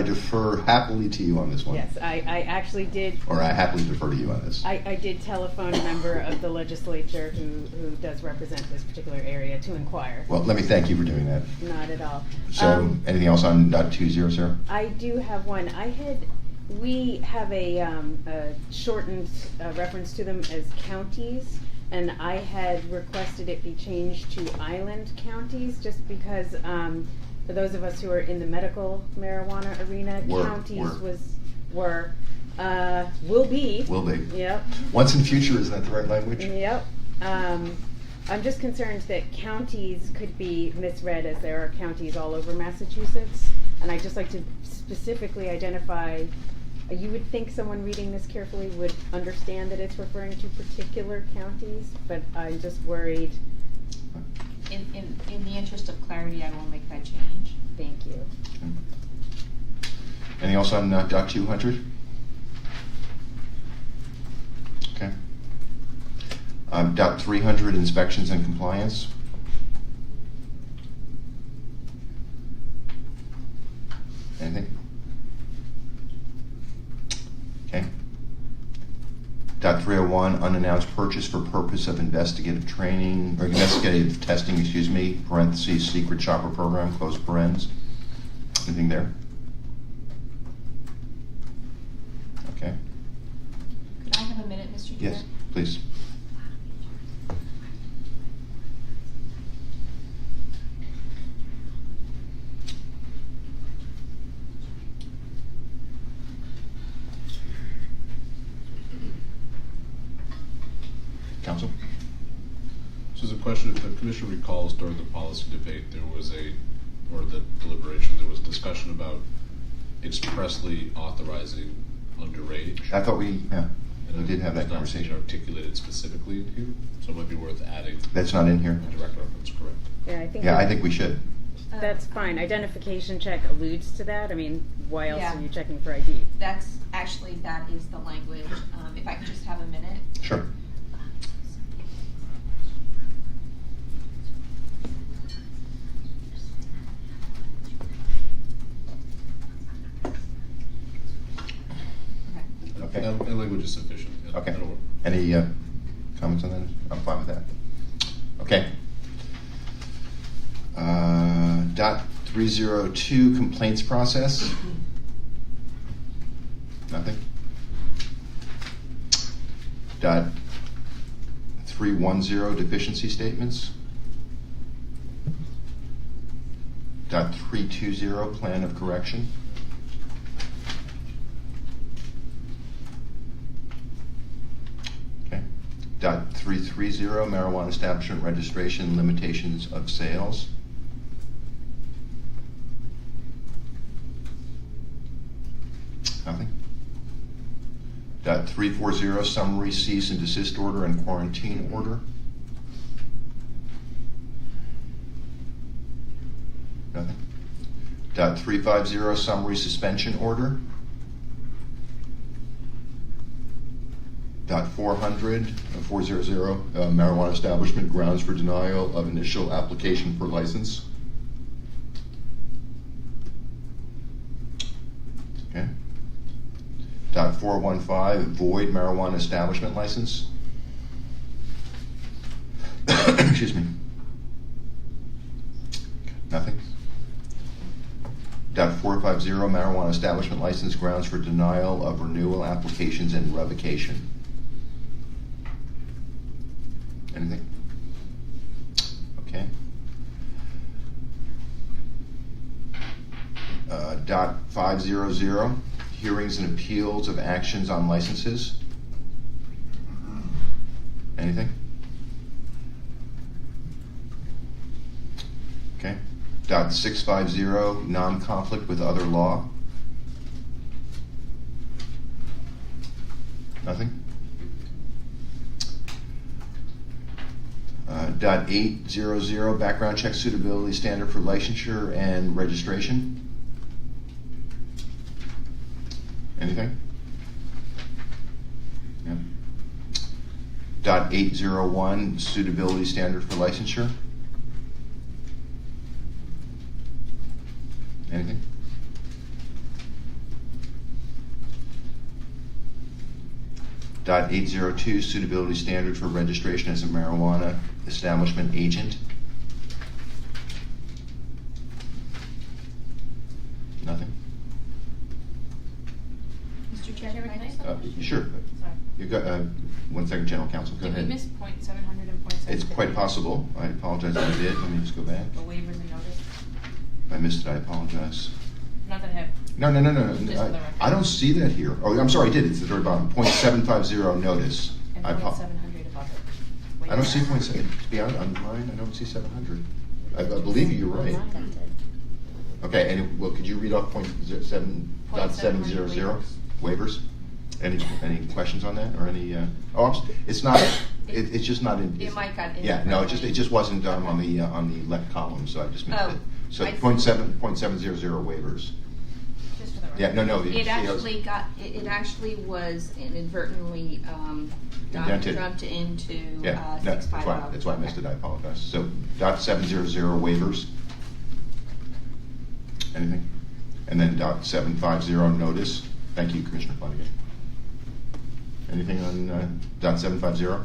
defer happily to you on this one. Yes, I actually did. Or I happily defer to you on this. I did telephone a member of the legislature who does represent this particular area to inquire. Well, let me thank you for doing that. Not at all. So, anything else on .20, sir? I do have one. We have a shortened reference to them as counties, and I had requested it be changed to island counties, just because for those of us who are in the medical marijuana arena, counties will be. Will be. Yep. Once in future, is that the right language? Yep. I'm just concerned that counties could be misread, as there are counties all over Massachusetts, and I'd just like to specifically identify. You would think someone reading this carefully would understand that it's referring to particular counties, but I'm just worried. In the interest of clarity, I will make that change. Thank you. Okay. Anything else on .200? Okay. .300, inspections and compliance. Anything? Okay. .301, unannounced purchase for purpose of investigative training, or investigative testing, parentheses, secret shopper program, close parens. Anything there? Okay. Could I have a minute, Mr. Chair? Yes, please. Council? So there's a question, if the commission recalls during the policy debate, or the deliberation, there was discussion about expressly authorizing underage. I thought we did have that It's not conversation. articulated specifically in here, so it might be worth adding That's not in here? a direct reference, correct? Yeah, I think we should. that's fine. Identification check alludes to that. I mean, why else Yeah. are you checking for ID? That is the language. If I could just have a minute. Sure. Okay. That language is sufficient. Yeah, Okay. that'll work. Any comments on that? I'm fine with that. Okay. .302, complaints process. Nothing. .310, deficiency statements. .320, plan of correction. Okay. .330, marijuana establishment registration, limitations of sales. Nothing. .340, summary cease and desist order and quarantine order. Nothing. .350, summary suspension order. .400, marijuana establishment grounds for denial of initial application for license. Okay. .415, void marijuana establishment license. Excuse me. Nothing. .450, marijuana establishment license grounds for denial of renewal applications and revocation. Anything? Okay. .500, hearings and appeals of actions on licenses. Anything? Okay. .650, non-conflict with other law. Nothing? .800, background check suitability standard for licensure and registration. Anything? Yeah. .801 suitability standard for licensure. Anything? .802 suitability standard for registration as a marijuana establishment agent. Nothing? Mr. Chairman, can I say? Sure. Sorry. You got 1 second, General Counsel. Go Did we ahead. miss .700 and .750? It's quite possible. I apologize if I did. Let me just go back. The waivers and notice? If I missed it, I apologize. Not that I have. No. Just for the record. I don't see that here. Oh, I'm sorry, I did. It's the very bottom. .750 notice. And I apo- .700 above it. I don't see .7. To be honest, on mine, I don't see 700. I believe you, you're right. Okay, and well, could you read off .700 waivers? Any questions on that, or any? It's not. It's just not in. It might got Yeah, no, it just incorrectly. wasn't on the left column, so I just missed Oh, it. So I see. .700 waivers. Just for the record. Yeah, no. It actually was inadvertently Indented. jumped into Yeah, 650. that's why I missed it. I apologize. So .700 waivers. Anything? And then .750 notice. Thank you, Commissioner Flanagan. Anything on .750?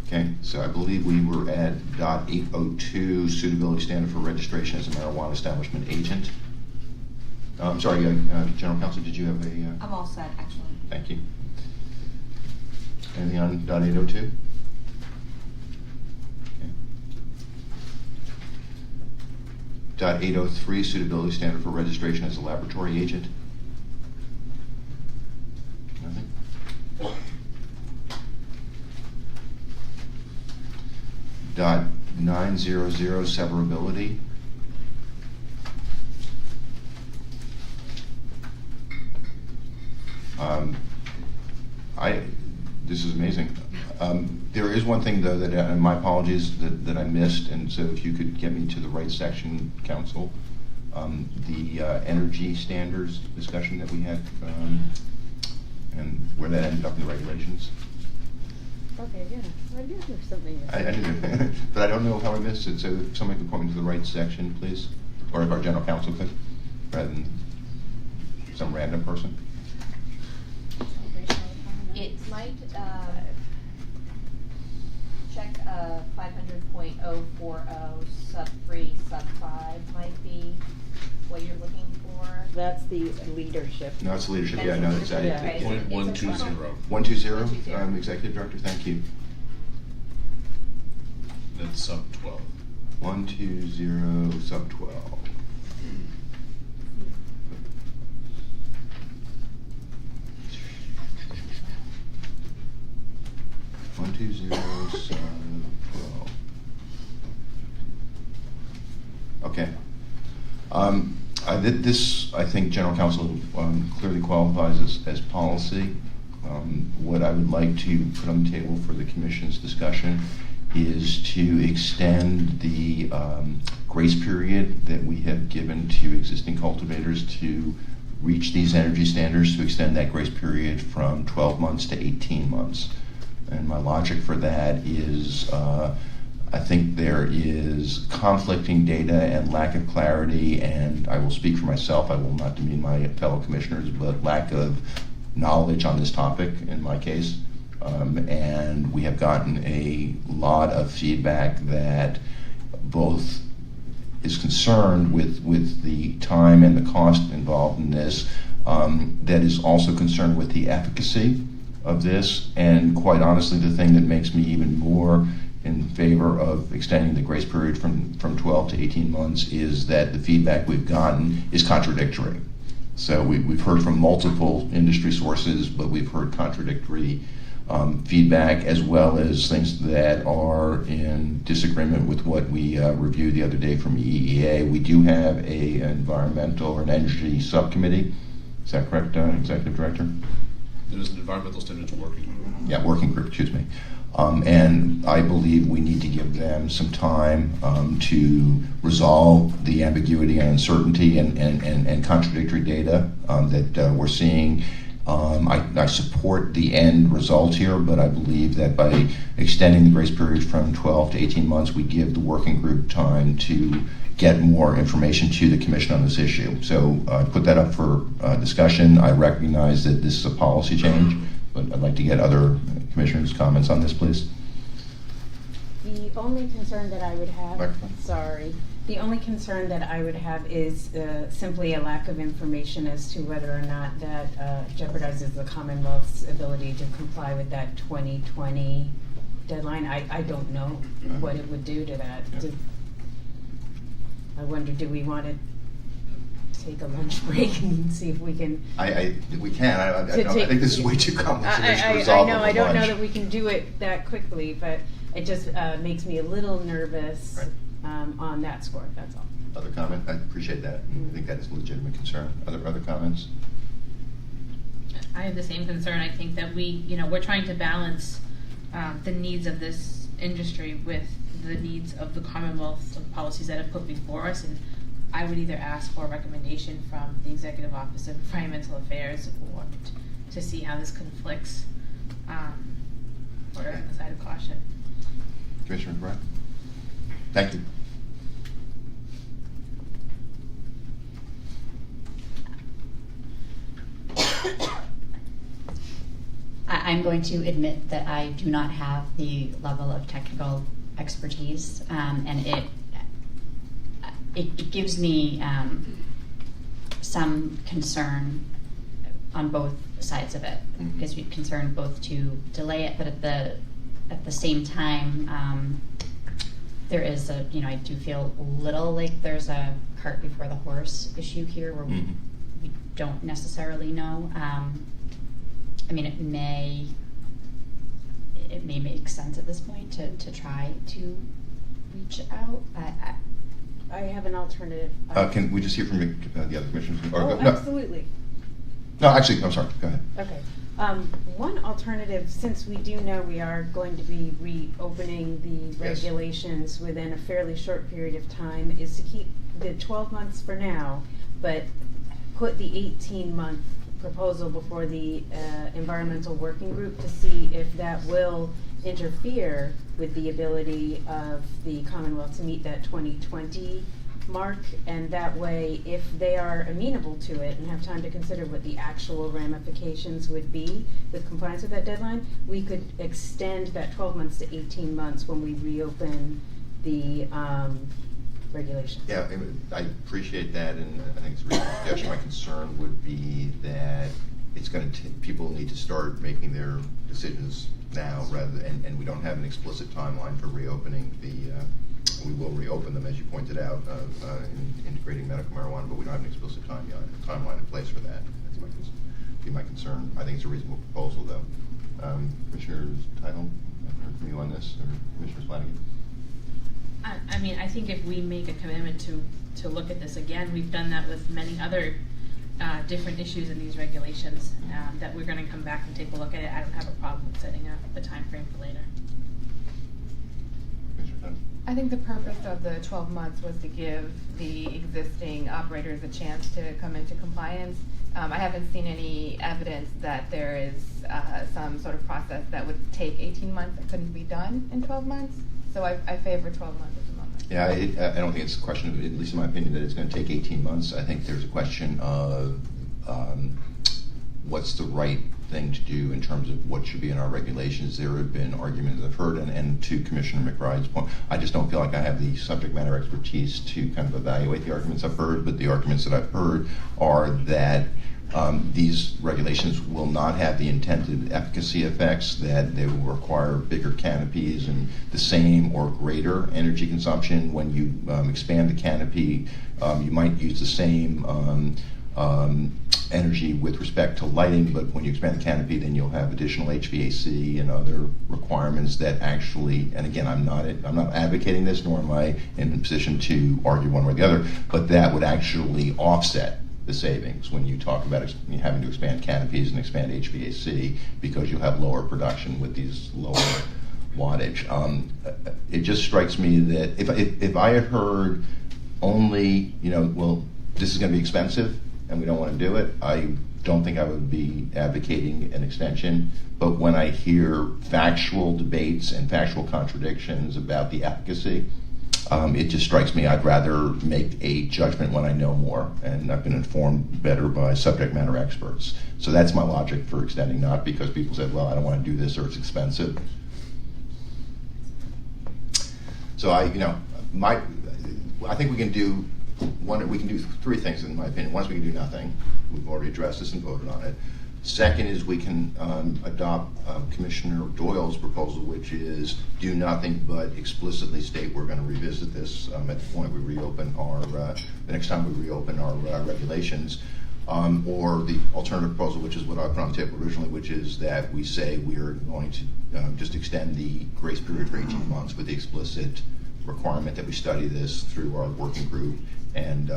Okay, so I believe we were at .802 suitability standard for registration as a marijuana establishment agent. I'm sorry, General Counsel, did you have a? I'm all set, actually. Thank you. Anything on .802? Okay. .803 suitability standard for registration as a laboratory agent. Nothing. .900 severability. This is amazing. There is one thing though that, and my apologies, that I missed, and so if you could get me to the right section, Council, the energy standards discussion that we had, and where that ended up in the regulations. Okay, yeah, I knew there was something. I didn't, but I don't know how I missed it, so if somebody could point me to the right section, please, or if our General Counsel could, rather than some random person. It might, check 500.040 sub 3 sub 5 might be what you're looking for. That's the leadership. No, it's leadership, That's yeah, no, leadership, exactly. okay. Point It's a 120. 120, 120. Executive Director, thank you. Then sub 12. 120 sub 12. One two zero sub 12. Okay. This, I think, General Counsel clearly qualifies as policy. What I would like to put on the table for the Commission's discussion is to extend the grace period that we have given to existing cultivators to reach these energy standards, to extend that grace period from 12 months to 18 months. And my logic for that is I think there is conflicting data and lack of clarity, and I will speak for myself, I will not demean my fellow commissioners, but lack of knowledge on this topic in my case. And we have gotten a lot of feedback that both is concerned with the time and the cost involved in this, that is also concerned with the efficacy of this, and quite honestly, the thing that makes me even more in favor of extending the grace period from 12 to 18 months is that the feedback we've gotten is contradictory. So we've heard from multiple industry sources, but we've heard contradictory feedback, as well as things that are in disagreement with what we reviewed the other day from EEA. We do have an environmental or an energy subcommittee. Is that correct, Executive Director? There's an environmental standards working group. Yeah, working group, excuse me. And I believe we need to give them some time to resolve the ambiguity and uncertainty and contradictory data that we're seeing, I support the end result here, but I believe that by extending the grace period from 12 to 18 months, we give the working group time to get more information to the commission on this issue. So put that up for discussion. I recognize that this is a policy change, but I'd like to get other commissioners' comments on this, please. The only concern that I would have, Microphone. the only concern that I would have is simply a lack of information as to whether or not that jeopardizes the Commonwealth's ability to comply with that 2020 deadline. I don't know what it would do to that. Yeah. I wonder, do we want to take a lunch break and see if we can? We can. I think this is way too complicated to I resolve. know. over I don't know lunch. that we can do it that quickly, but it just makes me a little nervous on that score. That's all. Other comment? I appreciate that. I think that is a legitimate concern. Other comments? I have the same concern. I think that we're trying to balance the needs of this industry with the needs of the Commonwealth of policies that have put before us, and I would either ask for a recommendation from the Executive Office of Environmental Affairs or to see how this conflicts, or Okay. on the side of caution. Commissioner McBride? Thank you. I'm going to admit that I do not have the level of technical expertise, and it gives me some concern on both sides of it. It gives me concern both to delay it, but at the same time, there is I do feel a little like there's a cart before the horse issue here where we don't necessarily know. I mean, it may make sense at this point to try to reach out. I have an alternative. Can we just hear from the other commissioners? Oh, absolutely. No, actually, I'm sorry. Go ahead. Okay. One alternative, since we do know we are going to be reopening the regulations within a fairly short period of time, is to keep the 12 months for now, but put the 18-month proposal before the environmental working group to see if that will interfere with the ability of the Commonwealth to meet that 2020 mark, and that way, if they are amenable to it and have time to consider what the actual ramifications would be with compliance with that deadline, we could extend that 12 months to 18 months when we reopen the regulations. Yeah, I appreciate that, and I think it's a reasonable suggestion. My concern would be that it's going to people need to start making their decisions now, and we don't have an explicit timeline for reopening the. We will reopen them, as you pointed out, in integrating medical marijuana, but we don't have an explicit timeline in place for that. That's my concern. I think it's a reasonable proposal, though. Commissioner Title, I've heard from you on this, or Commissioner Flanagan? I mean, I think if we make a commitment to look at this again, we've done that with many other different issues in these regulations, that we're going to come back and take a look at it. I don't have a problem with setting a time frame for later. Commissioner Title? I think the purpose of the 12 months was to give the existing operators a chance to come into compliance. I haven't seen any evidence that there is some sort of process that would take 18 months that couldn't be done in 12 months. So I favor 12 months at the moment. Yeah, I don't think it's a question of, at least in my opinion, that it's going to take 18 months. I think there's a question of what's the right thing to do in terms of what should be in our regulations. There have been arguments I've heard, and to Commissioner McBride's point, I just don't feel like I have the subject matter expertise to kind of evaluate the arguments I've heard, but the arguments that I've heard are that these regulations will not have the intended efficacy effects, that they will require bigger canopies and the same or greater energy consumption. When you expand the canopy, you might use the same energy with respect to lighting, but when you expand the canopy, then you'll have additional HVAC and other requirements that actually, and again, I'm not advocating this, nor am I in a position to argue one way or the other, but that would actually offset the savings when you talk about having to expand canopies and expand HVAC, because you'll have lower production with these lower wattage. It just strikes me that if I had heard only, well, this is going to be expensive and we don't want to do it, I don't think I would be advocating an extension, but when I hear factual debates and factual contradictions about the efficacy, it just strikes me I'd rather make a judgment when I know more, and I've been informed better by subject matter experts. So that's my logic for extending, not because people said, well, I don't want to do this or it's expensive. So I think we can do three things in my opinion. One is we can do nothing. We've already addressed this and voted on it. Second is we can adopt Commissioner Doyle's proposal, which is do nothing but explicitly state we're going to revisit this at the point we reopen the next time we reopen our regulations. Or the alternative proposal, which is what I put on the table originally, which is that we say we are going to just extend the grace period for 18 months with the explicit requirement that we study this through our working group and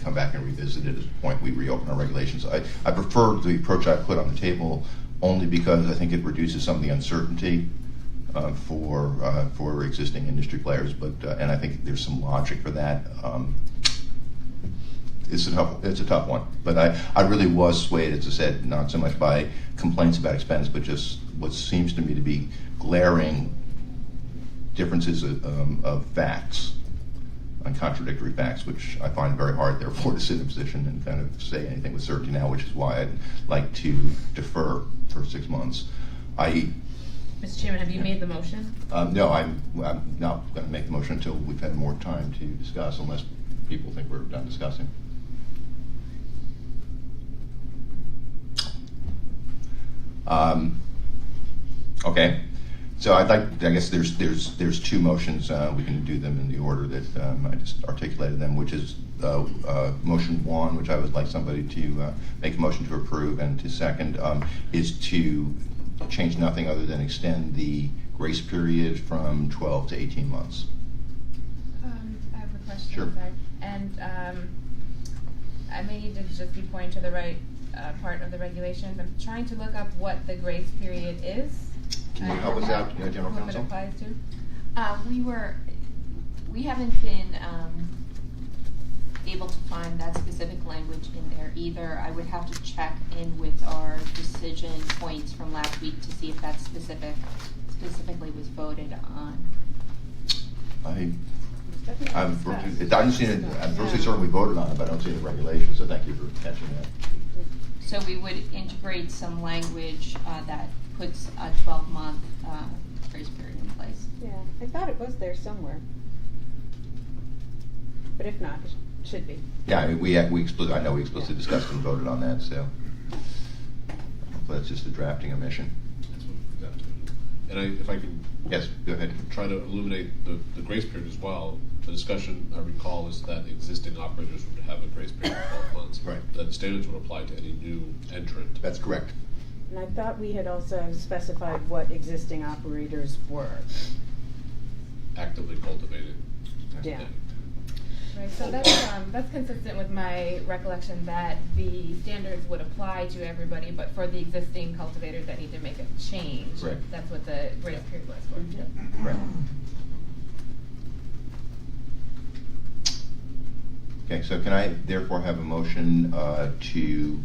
come back and revisit it at the point we reopen our regulations. I prefer the approach I put on the table only because I think it reduces some of the uncertainty for existing industry players, and I think there's some logic for that. It's a tough one, but I really was swayed, as I said, not so much by complaints about expense, but just what seems to me to be glaring differences of facts, and contradictory facts, which I find very hard, therefore, to sit in a position and kind of say anything with certainty now, which is why I'd like to defer for 6 months. Mr. Chairman, have you made the motion? No, I'm not going to make the motion until we've had more time to discuss, unless people think we're done discussing. Okay, so I guess there's two motions. We can do them in the order that I just articulated them, which is motion one, which I would like somebody to make a motion to approve, and to second is to change nothing other than extend the grace period from 12 to 18 months. I have a question. Sure. Sorry. And I may need to just be pointing to the right part of the regulations. I'm trying to look up what the grace period is. Can you help us out, General whom Counsel? it applies to? We haven't been able to find that specific language in there either. I would have to check in with our decision points from last week to see if that specifically was voted on. I'm virtually certain we voted on it, but I don't see the regulations, so thank you for catching that. So we would integrate some language that puts a 12-month grace period in place. Yeah, I thought it was there somewhere. But if not, it should be. Yeah, I mean, I know we explicitly discussed and voted on that, so that's just a drafting omission. That's what we've got to do. And if I can Yes, go ahead. try to illuminate the grace period as well, the discussion I recall is that existing operators would have a grace period of 12 months. Right. That standards would apply to any new entrant. That's correct. And I thought we had also specified what existing operators were. Actively cultivated. Yeah. Right, so that's consistent with my recollection that the standards would apply to everybody, but for the existing cultivators that need to make a change, Right. that's what the grace period was for. Right. Okay, so can I therefore have a motion to,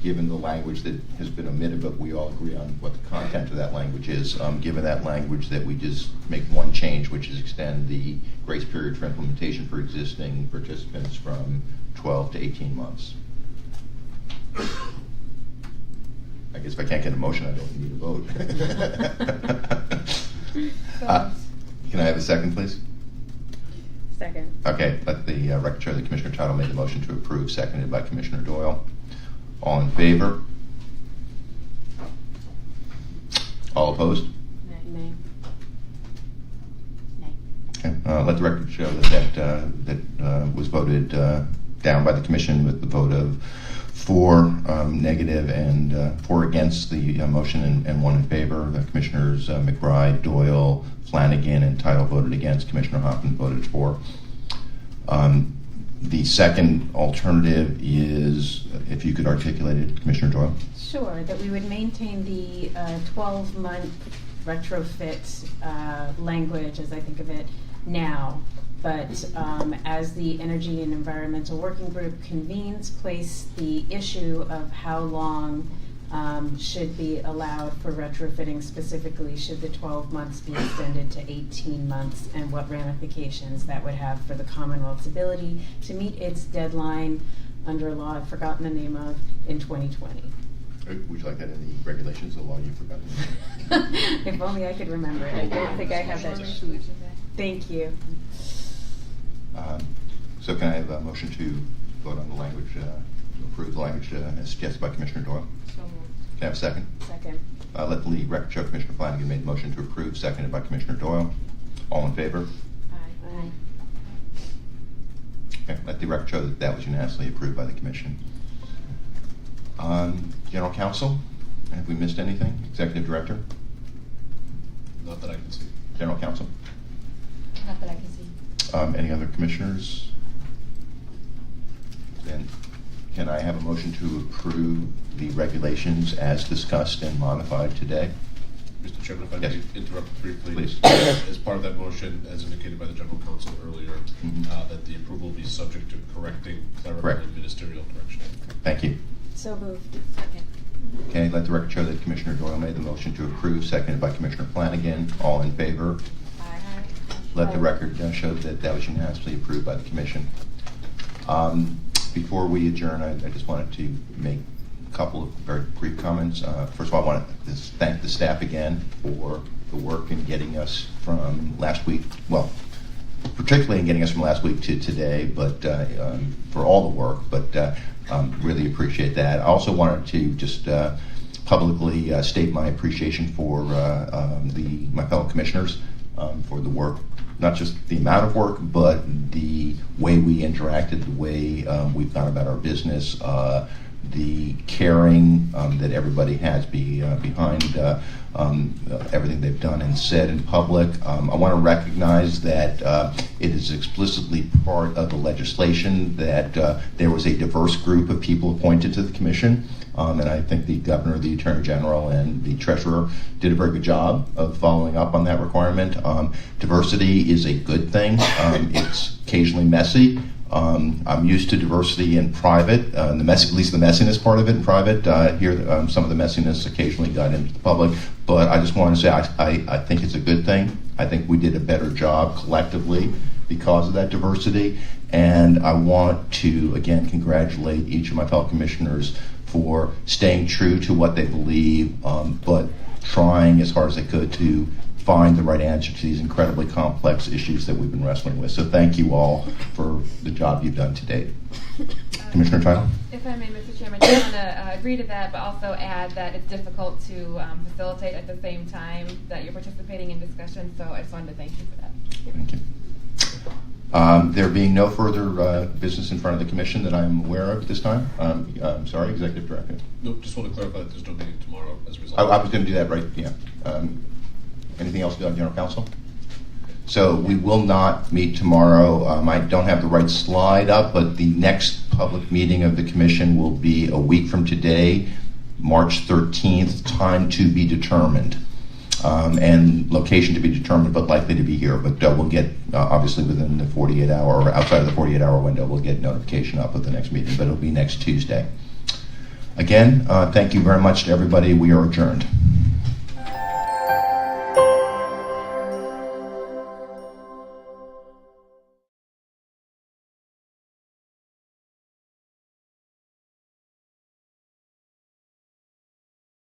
given the language that has been omitted, but we all agree on what the content of that language is, given that language that we just make one change, which is extend the grace period for implementation for existing participants from 12 to 18 months. I guess if I can't get a motion, I don't need a vote. Can I have a second, please? Second. Okay, let the record show that Commissioner Tuttle made the motion to approve, seconded by Commissioner Doyle. All in favor? All opposed? Nay. Nay. Okay, let the record show that was voted down by the Commission with the vote of 4 negative and 4 against the motion and 1 in favor. The Commissioners McBride, Doyle, Flanagan, and Tuttle voted against. Commissioner Hoffman voted for. The second alternative is, if you could articulate it, Commissioner Doyle. Sure, that we would maintain the 12-month retrofit language, as I think of it now, But as the Energy and Environmental Working Group convenes, place the issue of how long should be allowed for retrofitting specifically. Should the 12 months be extended to 18 months, and what ramifications that would have for the Commonwealth's ability to meet its deadline under a law I've forgotten the name of in 2020. Would you like that in the regulations, the law you've forgotten? If only I could remember it. I don't think I have that sheet. Thank you. So can I have a motion to vote on the language, to approve the language as suggested by Commissioner Doyle? So moved. Can I have a second? Second. Let the record show Commissioner Flanagan made the motion to approve, seconded by Commissioner Doyle. All in favor? Aye. Okay, let the record show that that was unanimously approved by the Commission. General Counsel, have we missed anything? Executive Director? Not that I can see. General Counsel? Not that I can see. Any other commissioners? Then can I have a motion to approve the regulations as discussed and modified today? Mr. Chairman, if I Yes. may interrupt briefly. Please. As part of that motion, as indicated by the General Counsel earlier, that the approval be subject to correcting clerical Correct. and ministerial correction. Thank you. So moved. Second. Okay, let the record show that Commissioner Doyle made the motion to approve, seconded by Commissioner Flanagan. All in favor? Aye. Let the record show that that was unanimously approved by the Commission. Before we adjourn, I just wanted to make a couple of very brief comments. First of all, I want to thank the staff again for the work in getting us from last week, well, particularly in getting us from last week to today, but for all the work, but really appreciate that. I also wanted to just publicly state my appreciation for my fellow commissioners for the work, not just the amount of work, but the way we interacted, the way we've gone about our business, the caring that everybody has behind everything they've done and said in public. I want to recognize that it is explicitly part of the legislation that there was a diverse group of people appointed to the commission. And I think the governor, the attorney general, and the treasurer did a very good job of following up on that requirement. Diversity is a good thing. It's occasionally messy. I'm used to diversity in private, at least the messiness part of it in private. Here, some of the messiness occasionally got into the public. But I just want to say I think it's a good thing. I think we did a better job collectively because of that diversity. And I want to, again, congratulate each of my fellow commissioners for staying true to what they believe, but trying as hard as they could to find the right answer to these incredibly complex issues that we've been wrestling with. So thank you all for the job you've done to date. Commissioner Tyler? If I may, Mr. Chairman, I just want to agree to that, but also add that it's difficult to facilitate at the same time that you're participating in discussion, so I just wanted to thank you for that. Thank you. There being no further business in front of the commission that I'm aware of at this time, I'm sorry, Executive Director. No, just want to clarify that there's no meeting tomorrow as a result. I was going to do that right, yeah. Anything else to do on General Counsel? So we will not meet tomorrow. I don't have the right slide up, but the next public meeting of the commission will be a week from today, March 13th, time to be determined. And location to be determined, but likely to be here. But we'll get, obviously within the 48-hour, or outside of the 48-hour window, we'll get notification up of the next meeting, but it'll be next Tuesday. Again, thank you very much to everybody. We are adjourned.